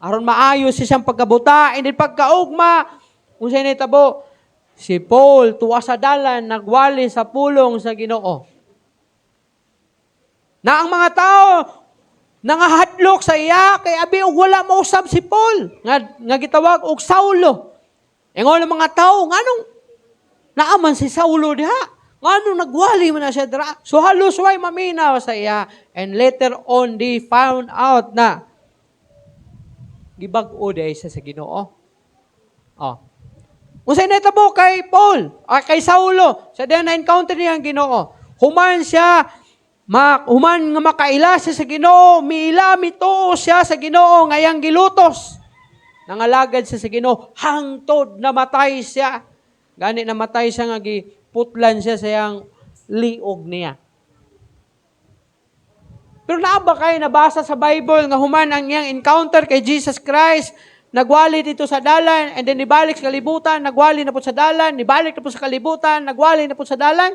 aron maayos siya siyang pagkabuta, and then pagkaugma unsay nitabo si Paul tuwa sa dalan nagwali sa pulong sa Ginoo. Na ang mga tao nangahadlok sa iya kay abi og wala mausab si Paul nga gitawag og Saulo. Ingon ang mga tao, nganong naaman si Saulo diha? Nganong nagwali man na siya dira? So halos way maminaw sa iya. And later on, they found out na gibag-o day siya sa Ginoo. Oh. Unsay natabo kay Paul, kay Saulo, sa diyan na-encounter niya ang Ginoo. Human siya, human nga makaila siya sa Ginoo, miila, mituo siya sa Ginoo, ngayang gilutos. Nangalagad siya sa Ginoo, hangtod namatay siya. Gani namatay siya nga giputlan siya sa iyang liog niya. Pero naaba kayo nabasa sa Bible nga human ang iyang encounter kay Jesus Christ, nagwali dito sa dalan, and then nibalik sa kalibutan, nagwali na po sa dalan, nibalik na po sa kalibutan, nagwali na po sa dalan.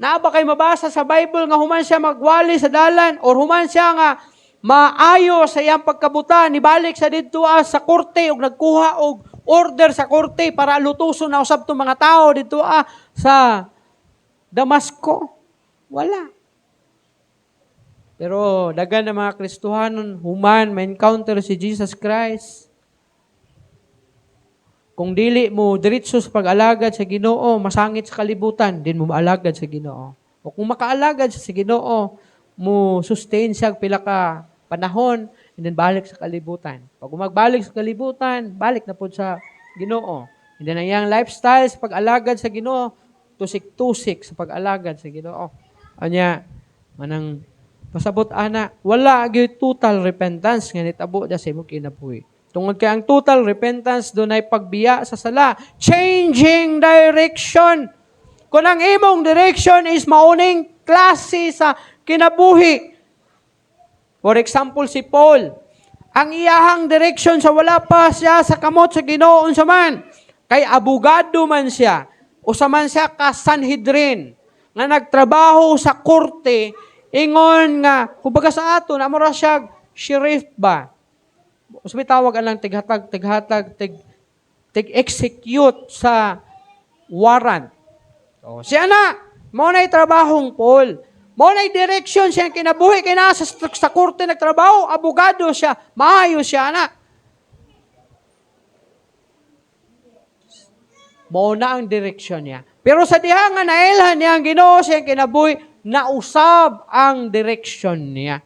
Naaba kayo mabasa sa Bible nga human siya magwali sa dalan, or human siya nga maayo sa iyang pagkabuta, nibalik sa dito sa korte ug nagkuha og order sa korte para lutuson na usab tong mga tao dito sa Damasco. Wala. Pero dagan na mga Kristohanon human ma-encounter si Jesus Christ. Kung dili mo diretso sa pag-alagad sa Ginoo, masangit sa kalibutan, din mo maalagad sa Ginoo. O kung makaalagad sa Ginoo, mo sustain siya pila ka panahon, and then balik sa kalibutan. Pag magbalik sa kalibutan, balik na po sa Ginoo. And then ang iyang lifestyle sa pag-alagad sa Ginoo, tusik-tusik sa pag-alagad sa Ginoo. Anya, manang pasabot ana, wala gyud total repentance nga nitabo da sa imong kinabuhi. Tungod kay ang total repentance dunay pagbiya sa sala, changing direction. Kung ang imong direction is mauning klase sa kinabuhi. For example, si Paul, ang iyahang direction sa wala pa siya sa kamot sa Ginoo unsa man, kay abogado man siya, usa man siya ka Sanhedrin, nga nagtrabaho sa korte, ingon nga, kumbaga sa ato, namura siya sheriff ba? Usbi tawag ang tighatag, tig-execute sa warrant. O, siya na, mo na'y trabahong Paul. Mo na'y direction siya kinabuhi, kaya nasa sa korte nagtrabaho, abogado siya, maayos siya na. Mo na ang direction niya. Pero sa diha nga nailhan niya ang Ginoo siya kinabuhi, nausab ang direction niya.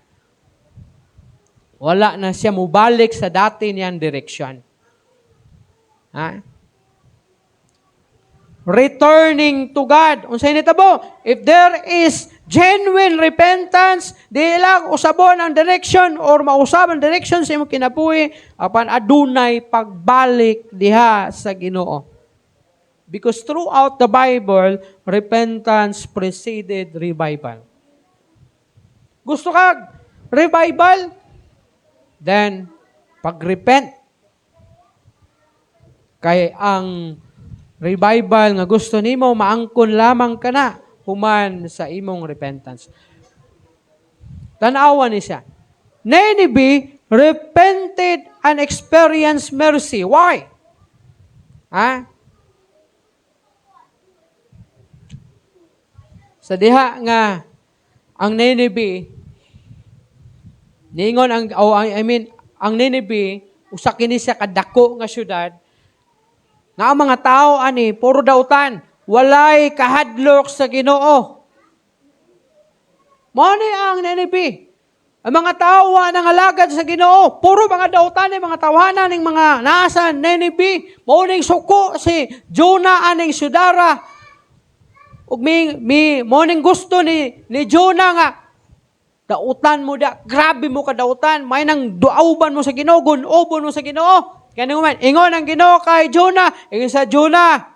Wala na siya mubalik sa dati niyang direction. Ha? Returning to God. Unsay nitabo? If there is genuine repentance, di lang usabon ang direction or mausab ang direction sa imong kinabuhi apan adunay pagbalik diha sa Ginoo. Because throughout the Bible, repentance preceded revival. Gusto ka revival? Then, pag-repent. Kay ang revival nga gusto nimo maangkon lamang ka na human sa imong repentance. Tanawa ni siya. Nineveh repented and experienced mercy. Why? Ha? Sa diha nga ang Nineveh ningon ang Nineveh usa kini siya kadako nga syudad nga ang mga tao ani puro dautan, walay kahadlok sa Ginoo. Mao ni ang Nineveh. Ang mga tao nang alagad sa Ginoo, puro mga dautan mga tawanan ning mga nasa Nineveh. Mao ning suko si Jonah aning syudara. Ug mao ning gusto ni Jonah nga dautan mo da, grabe mo ka dautan, may nang duauban mo sa Ginoo, gunobon mo sa Ginoo. Kani man, ingon ang Ginoo kay Jonah, ingon sa Jonah,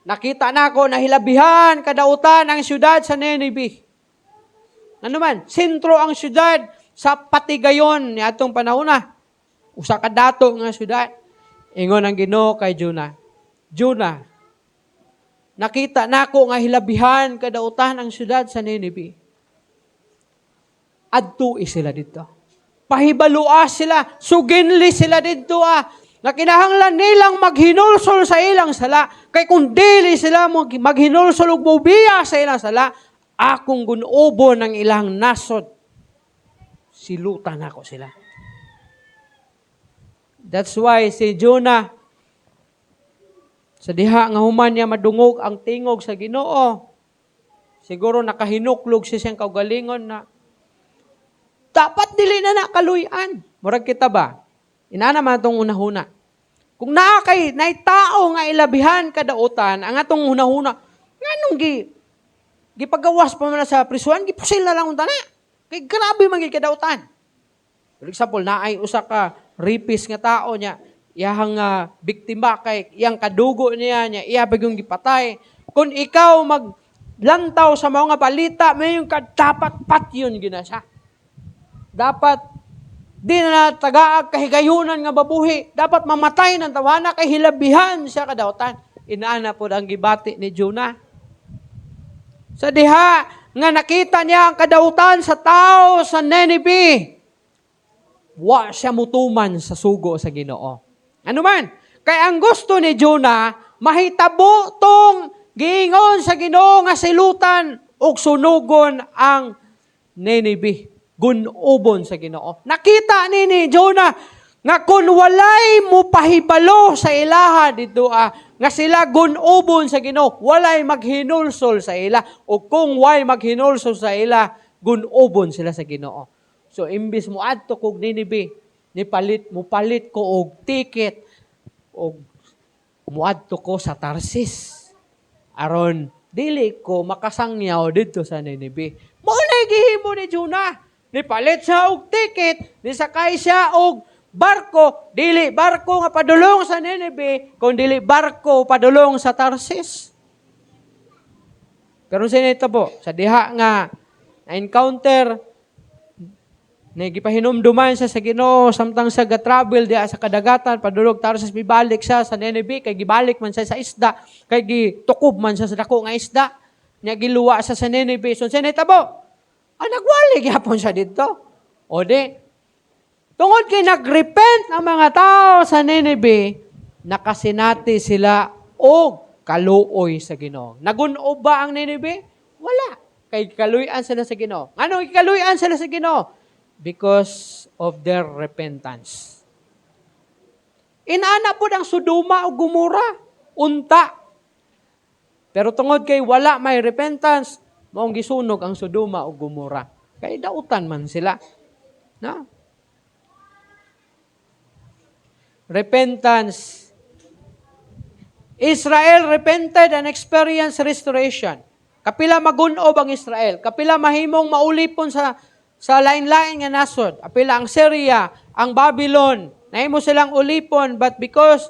nakita na ako na hilabihan kadautan ang syudad sa Nineveh. Ano man, sentro ang syudad sa patigayon ni atong panahon na. Usa ka dato nga syudad. Ingon ang Ginoo kay Jonah, Jonah, nakita na ako nga hilabihan kadautan ang syudad sa Nineveh. Adtui sila dito. Pahibalua sila, suginli sila dito na kinahanglan nilang maghinulsol sa ilang sala. Kay kung dili sila maghinulsol ug mobiya sa ilang sala, akong gunubo ng ilang nasod. Silutan ako sila. That's why si Jonah, sa diha nga human niya madungog ang tingog sa Ginoo, siguro nakahinuklog siya siyang kaugalingon na dapat dili na nakaluyan. Murag kita ba? Inana man itong unahuna. Kung naay tao nga ilabihan kadautan, ang atong unahuna, nga nung gipagawas pa man sa prisuan, gipusil na lang unta na. Kay grabe man kadautan. For example, naay usa ka rapist nga tao niya, iyang biktima kay iyang kadugo niya iya bagong gipatay. Kung ikaw maglantaw sa mga balita, may yung dapat patyon ginasa. Dapat di na tagaag kahigayunan nga babuhi. Dapat mamatay ng tawana kay hilabihan siya kadautan. Inaana po ang gibati ni Jonah. Sa diha nga nakita niya ang kadautan sa tao sa Nineveh, wa siya mutuman sa sugo sa Ginoo. Ano man? Kay ang gusto ni Jonah, mahitabo tong giingon sa Ginoo nga silutan ug sunugon ang Nineveh. Gunubon sa Ginoo. Nakita ni Jonah nga kung walay mo pahibalo sa ilaha dito nga sila gunubon sa Ginoo, walay maghinulsol sa ila, o kung walay maghinulsol sa ila, gunubon sila sa Ginoo. So imbis mo adto kog Nineveh, palit ko og ticket og muadto ko sa Tarsis. Aron dili ko makasangyaw dito sa Nineveh. Mao na gihimo ni Jonah. Nipalit siya og ticket, nisakay siya og barko, dili barko nga padulong sa Nineveh, kung dili barko padulong sa Tarsis. Pero sa ito po, sa diha nga na-encounter, nagipahinumduman siya sa Ginoo, samtang sa ga-travel diha sa kadagatan, padulog Tarsis, bibalik siya sa Nineveh, kay gibalik man siya sa isda, kay gitukob man siya sa dako nga isda, niya giluwa siya sa Nineveh. So sa ito po, nagwali gyapon siya dito. O di, tungod kay nagrepent ang mga tao sa Nineveh, nakasinati sila og kaluoy sa Ginoo. Nagunob ba ang Nineveh? Wala. Kay kaluyan sila sa Ginoo. Ano kaluyan sila sa Ginoo? Because of their repentance. Inaana po ang Sodoma o Gomora, unta. Pero tungod kay wala may repentance, maong gisunog ang Sodoma o Gomora. Kay dautan man sila. Na? Repentance. Israel repented and experienced restoration. Kapila magunob ang Israel. Kapila mahimong maulipon sa lain-lain nga nasod. Kapila ang Syria, ang Babylon. Nahimo silang ulipon, but because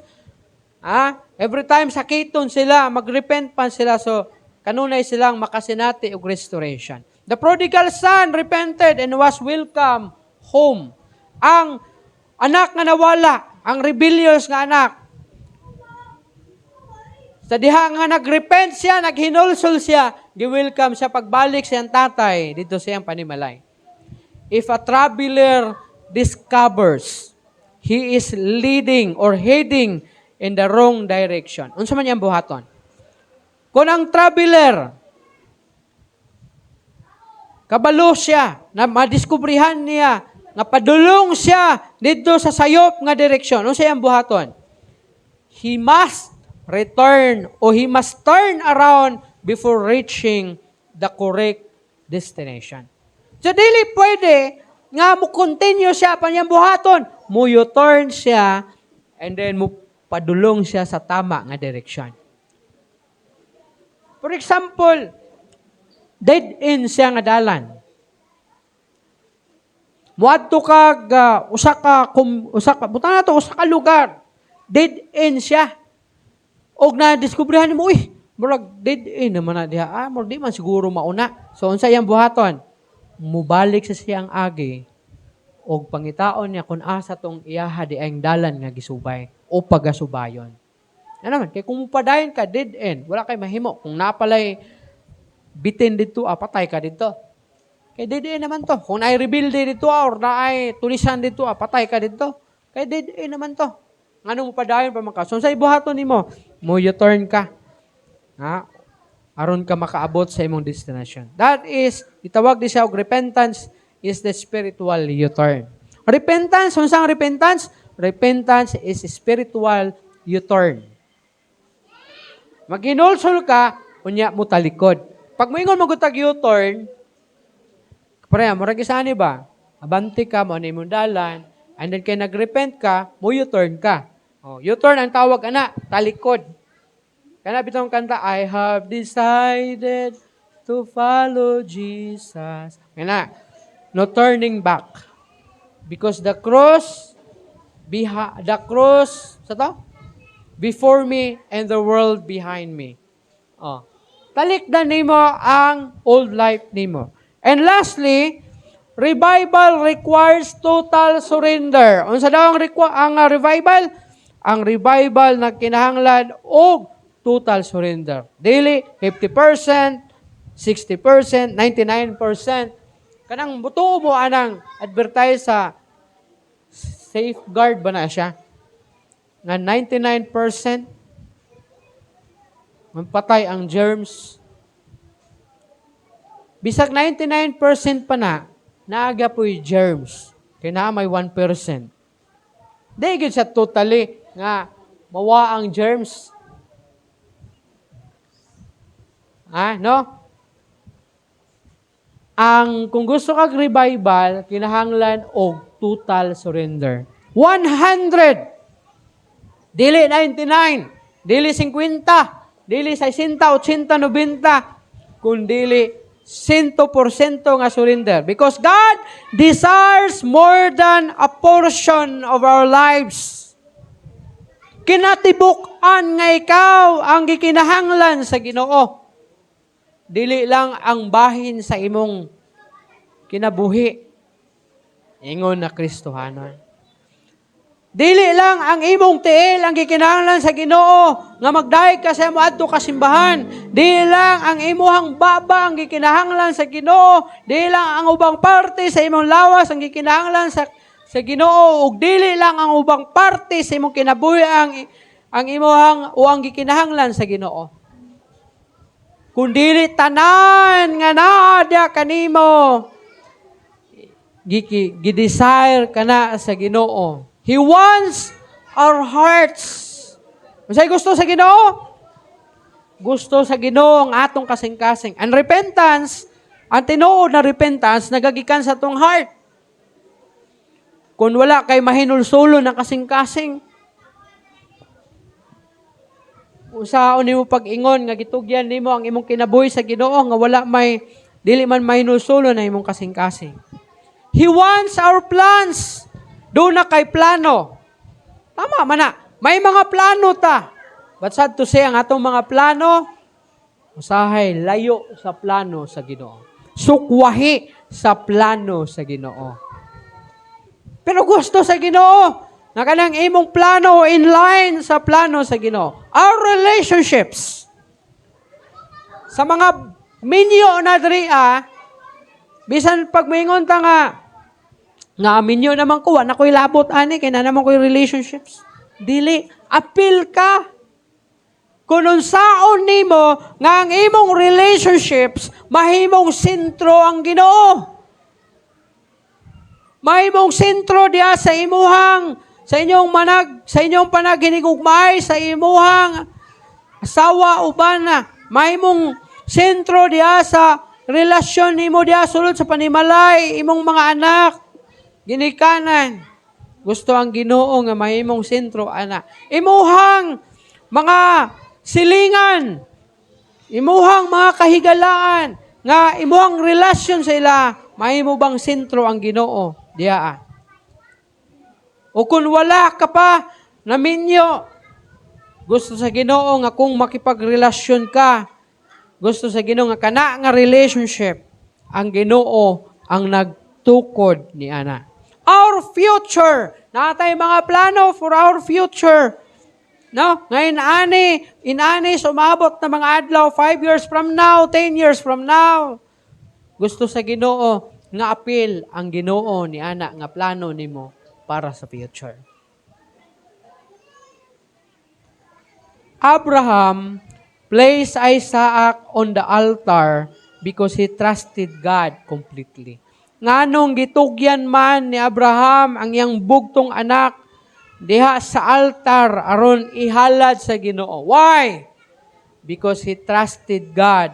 Every time sakiton sila, magrepent pa sila, so kanunay silang makasinati og restoration. The prodigal son repented and was welcome home. Ang anak nga nawala, ang rebellious nga anak, sa diha nga nagrepent siya, naghinulsol siya, gi-welcome siya pagbalik siyang tatay dito siyang panimalay. If a traveler discovers he is leading or heading in the wrong direction, unsa man yang buhaton? Kung ang traveler, kabalo siya, na madiskubrihan niya, nga padulong siya dito sa sayop nga direksyon, unsa yang buhaton? He must return or he must turn around before reaching the correct destination. So, dili pwede nga mo continue siya pa niyang buhaton. Mo U-turn siya and then mo padulong siya sa tama nga direksyon. For example, dead end siya nga dalan. Muadto kag usa ka butang nato usa ka lugar. Dead end siya. Og na diskubrihan mo, murag dead end naman na diha. Murag di man siguro mauna. So unsa iyang buhaton? Mubalik sa siyang agi og pangitaon niya kung asa tong iyaha di ang dalan nga gisubay o pagasubayon. Ano naman, kay kung mupadayon ka, dead end, wala kay mahimo. Kung napalay bitin dito, patay ka dito. Kay dead end naman to. Kung naay-rebuild dito, or naay tulisan dito, patay ka dito. Kay dead end naman to. Anong mupadayon pa man ka? So, sa ibuhaton nimo, mo U-turn ka. Aron ka makaabot sa imong destination. That is, itawag di siya og repentance is the spiritual U-turn. Repentance, unsang repentance? Repentance is spiritual U-turn. Maghinulsol ka, unya mo talikod. Pag moingon mo gutag U-turn, pareha, murag isani ba? Abanti ka, mo imong dalan, and then kay nagrepent ka, mo U-turn ka. U-turn ang tawag ana, talikod. Kana bitong kanta, I have decided to follow Jesus. Kana, no turning back. Because the cross, sa to? Before me and the world behind me. Talikdan nimo ang old life nimo. And lastly, revival requires total surrender. Unsa daw ang revival? Ang revival na kinahanglan og total surrender. Dili 50%, 60%, 99%. Kanang buto mo anang advertise sa safeguard ba na siya? Na 99% mampatay ang germs. Bisag 99% pa na, naaga po'y germs. Kaya na may 1%. Dahil sa totally nga mawa ang germs. No? Kung gusto kag revival, kinahanglan og total surrender. 100. Dili 99, dili 50, dili 60, 80, 90, kung dili 100% nga surrender. Because God desires more than a portion of our lives. Kinatibuk-an nga ikaw ang gikinahanglan sa Ginoo. Dili lang ang bahin sa imong kinabuhi. Ingon na Kristohanon. Dili lang ang imong tiil ang gikinahanglan sa Ginoo nga magdayeg ka sa moadto ka simbahan. Dili lang ang imuhang baba ang gikinahanglan sa Ginoo. Dili lang ang ubang parte sa imong lawas ang gikinahanglan sa Ginoo, ug dili lang ang ubang parte sa imong kinabuhi ang imuhang o ang gikinahanglan sa Ginoo. Kun dili tanan nga naadya kanimo gidesire kana sa Ginoo. He wants our hearts. Masay gusto sa Ginoo? Gusto sa Ginoo ang atong kasing-kasing. Ang repentance, ang tinuod na repentance, nagagikan sa atong heart. Kung wala kay mahinulsulo ng kasing-kasing, usaon nimo pag-ingon nga gitugyan nimo ang imong kinabuhi sa Ginoo nga wala may dili man mahinulsulo na imong kasing-kasing. He wants our plans. Doon na kay plano. Tama man na. May mga plano ta. But sad to say, ang atong mga plano, usahay, layo sa plano sa Ginoo. Sukwahi sa plano sa Ginoo. Pero gusto sa Ginoo, na kanang imong plano in line sa plano sa Ginoo. Our relationships, sa mga minyo na diri, bisan pag maingon ta nga minyo naman ko, na ko'y labot, ani, kaya na naman ko'y relationships. Dili, appeal ka. Kung unsaon nimo nga ang imong relationships, mahimong sentro ang Ginoo. Mahimong sentro diya sa inyong panaghinigugmay, sa imuhang asawa uban na. Mahimong sentro diya sa relasyon nimo diya sulod sa panimalay, imong mga anak, ginikanan. Gusto ang Ginoo nga mahimong sentro, ana. Imuhang mga silingan, imuhang mga kahigalaan, nga imuhang relasyon sa ila, mahimo bang sentro ang Ginoo? Diya. O kung wala ka pa, naminyo, gusto sa Ginoo nga kung makipagrelasyon ka, gusto sa Ginoo nga kana nga relationship, ang Ginoo ang nagtukod ni ana. Our future. Natay mga plano for our future. No? Ngayon, inani, sumabot na mga adlaw, 5 years from now, 10 years from now. Gusto sa Ginoo, nga apil ang Ginoo ni ana, nga plano nimo para sa future. Abraham placed Isaac on the altar because he trusted God completely. Nganong gitugyan man ni Abraham ang iyang bugtong anak diha sa altar aron ihalad sa Ginoo. Why? Because he trusted God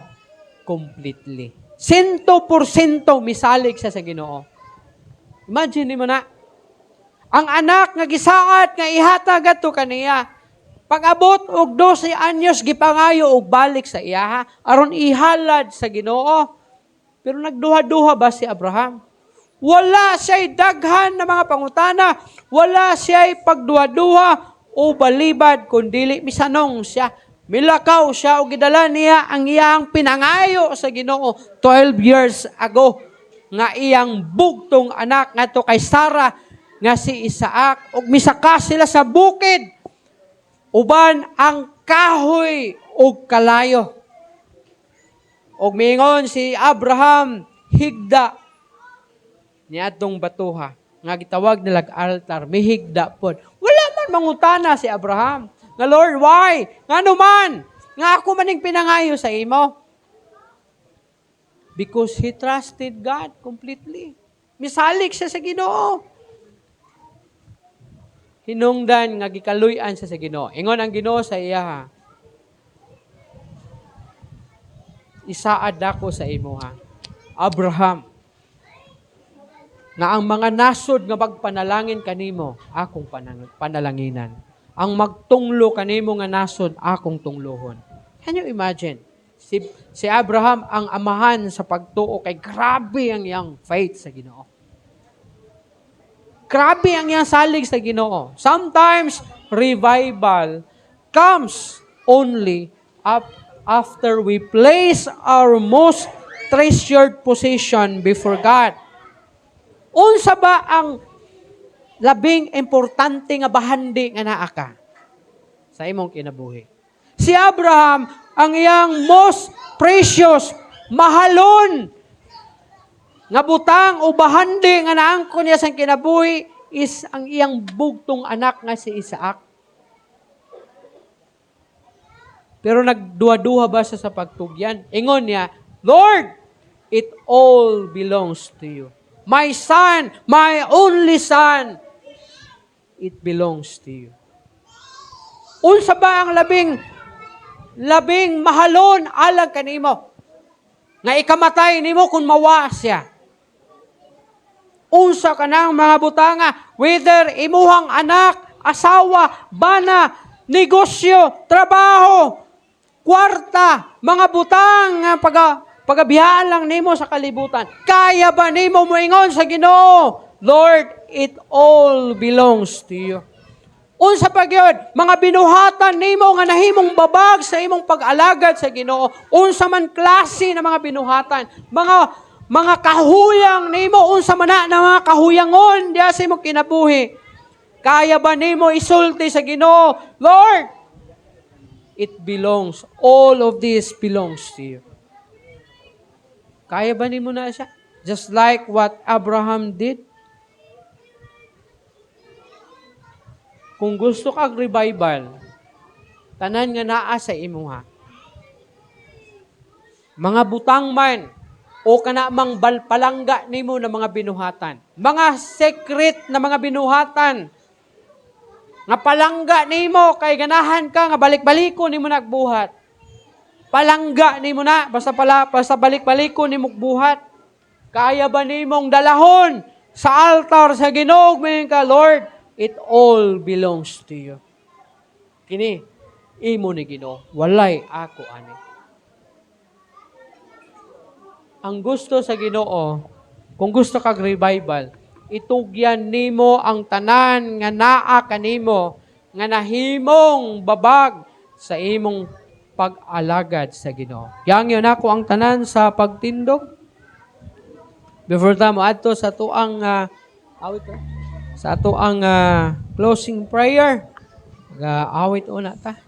completely. 100% misalig siya sa Ginoo. Imagine mo na. Ang anak nga gisaad nga ihatag adto kaniya. Pag-abot og 12 anyos gipangayo og balik sa iya aron ihalad sa Ginoo. Pero nagduha-duha ba si Abraham? Wala siya'y daghan na mga pangutana. Wala siya'y pagduha-duha o balibad, kundili misanong siya. Milakaw siya o gidala niya ang iyang pinangayo sa Ginoo 12 years ago. Nga iyang bugtong anak nga to kay Sarah nga si Isaac. O misaka sila sa bukid. Uban ang kahoy o kalayo. Og mingon si Abraham, higda niadtong batuha nga gitawag nilag altar, may higda pod. Wala man mangutana si Abraham. Nga Lord, why? Ngano man? Nga ako maning pinangayo sa imo. Because he trusted God completely. Misalig siya sa Ginoo. Hinungdan nga gikaluy-an siya sa Ginoo. Ingon ang Ginoo sa iya, isaad ako sa imo Abraham, nga ang mga nasod nga magpanalangin kanimo, akong panalanginan. Ang magtunglo kanimo nga nasod, akong tunglohon. Can you imagine? Si Abraham ang amahan sa pagtuo kay grabe ang iyang faith sa Ginoo. Grabe ang iyang salig sa Ginoo. Sometimes, revival comes only after we place our most treasured position before God. Unsa ba ang labing importante nga bahandi nga naa ka sa imong kinabuhi? Si Abraham, ang iyang most precious, mahalon nga butang o bahandi nga naangkon niya sa kinabuhi is ang iyang bugtong anak nga si Isaac. Pero nagduha-duha ba siya sa pagtugyan? Ingon niya, Lord, it all belongs to you. My son, my only son, it belongs to you. Unsa ba ang labing mahalon alang kanimo? Nga ikamatay nimo kung mawa siya. Unsa ka ng mga butanga, whether imuhang anak, asawa, bana, negosyo, trabaho, kwarta, mga butang nga pagabiyaan lang nimo sa kalibutan. Kaya ba nimo moingon sa Ginoo, Lord, it all belongs to you. Unsa pa gyud mga binuhatan nimo nga nahimong babag sa imong pag-alagad sa Ginoo. Unsa man klase na mga binuhatan, mga kahuyang nimo, unsa man na mga kahuyangon diya sa imong kinabuhi. Kaya ba nimo isulti sa Ginoo, Lord, it belongs, all of this belongs to you. Kaya ba nimo na siya? Just like what Abraham did. Kung gusto kag revival, tanan nga naa sa imuha. Mga butang man, o kana mang palangga nimo na mga binuhatan. Mga secret na mga binuhatan. Nga palangga nimo, kay ganahan ka, nga balik-baliko nimo nagbuhat. Palangga nimo na, basta balik-baliko nimo buhat. Kaya ba nimong dalahon sa altar sa Ginoo, ka, Lord, it all belongs to you. Kini, imo ni Ginoo, walay ako ani. Ang gusto sa Ginoo, kung gusto kag revival, itugyan nimo ang tanan nga naa kanimo, nga nahimong babag sa imong pag-alagad sa Ginoo. Yang yun ako ang tanan sa pagtindog. Before tamo adto sa tuang awit to. Sa ato ang closing prayer, awit una ta.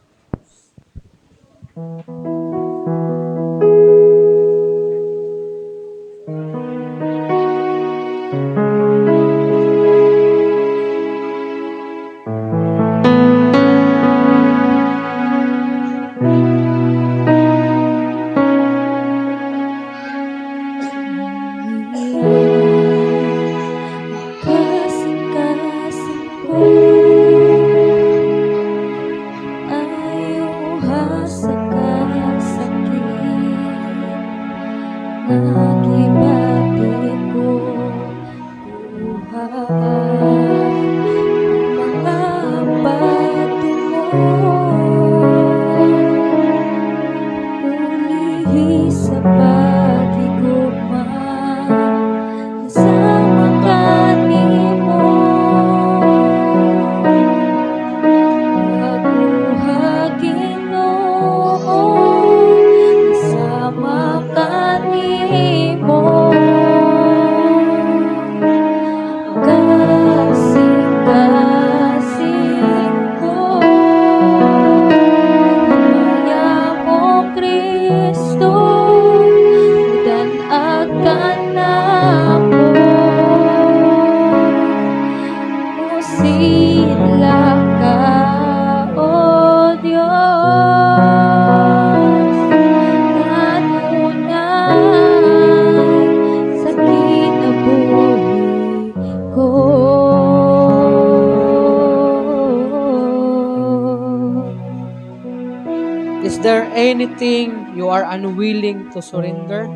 Is there anything you are unwilling to surrender?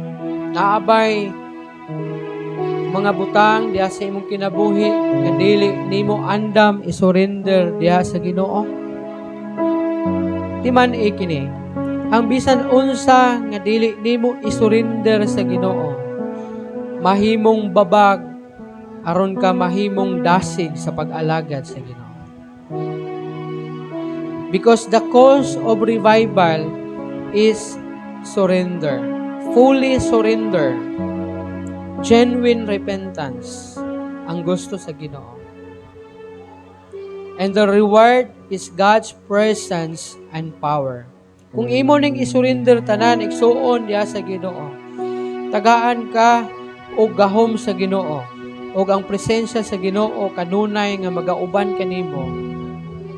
Naabay mga butang diha sa imong kinabuhi nga dili nimo andam i-surrender diha sa Ginoo? Timan ikini, ang bisan unsa nga dili nimo i-surrender sa Ginoo, mahimong babag aron ka mahimong dasig sa pag-alagad sa Ginoo. Because the cause of revival is surrender. Fully surrender. Genuine repentance. Ang gusto sa Ginoo. And the reward is God's presence and power. Kung imo ning isurrender tanan, igsuon diha sa Ginoo, tagaan ka og gahom sa Ginoo, og ang presensya sa Ginoo kanunay nga magauban kanimo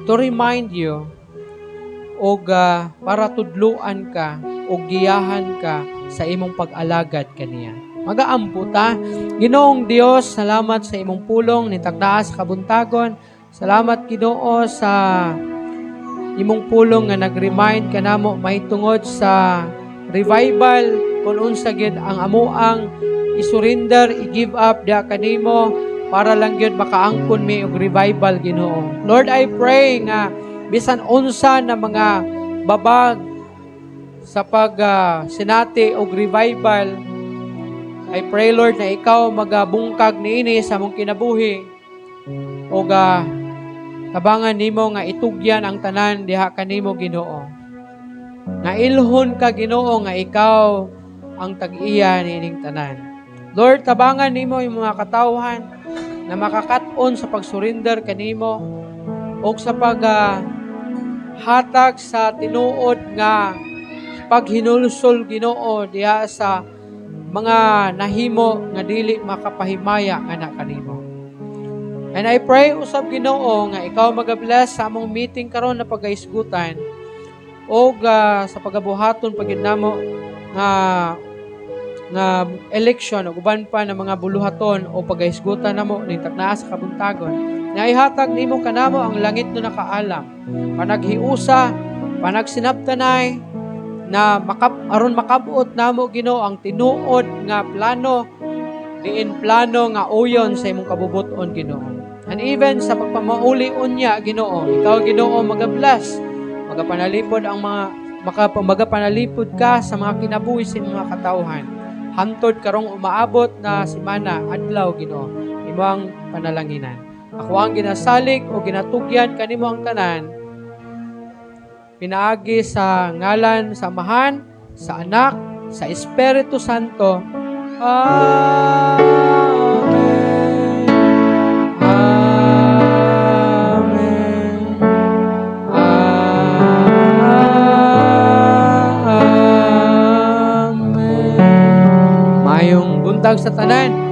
to remind you og para tudluan ka og giyahan ka sa imong pag-alagad kaniya. Magaampo ta. Ginoong Dios, salamat sa imong pulong ni tagdaa sa kabuntagon. Salamat Ginoo sa imong pulong nga nag-remind kanamo mahitungod sa revival kung unsa gyud ang amuang i-surrender, i-give up diha kanimo para lang gyud makaangkon mi og revival Ginoo. Lord, I pray nga bisan unsa na mga babag sa sinati og revival, I pray Lord na ikaw magabungkag niini sa mong kinabuhi o Tabangan nimo nga itugyan ang tanan diha kanimo Ginoo. Nga ilhon ka Ginoo nga ikaw ang tag-iya nining tanan. Lord, tabangan nimo yung mga katawhan na makakaton sa pag-surrender kanimo o sa hatag sa tinuod nga paghinulsol Ginoo diha sa mga nahimo nga dili makapahimaya nga na kanimo. And I pray usab Ginoo nga ikaw magabless sa among meeting karon na pagaisgutan o sa pagabuhaton pagid namo nga election o uban pa ng mga buluhaton o pagaisgutan namo ning taknaa sa kabuntagon. Naihatag nimo kanamo ang langit no nakaalam. Panaghiusa, panagsinabtanay na aron makabot namo Ginoo ang tinuod nga plano diin plano nga uyon sa imong kabubuton Ginoo. And even sa pagpamauli unya Ginoo, ikaw Ginoo magabless, magapanalipod ang magapanalipod ka sa mga kinabuhi sa mga katawhan. Hantod karong umaabot na semana adlaw Ginoo, imo ang panalanginan. Ako ang ginasalig o ginatugyan kanimo ang tanan. Pinaagi sa ngalan sa Amahan, sa Anak, sa Espiritu Santo. Amen. Amen. Amen. Mayong buntag sa tanan.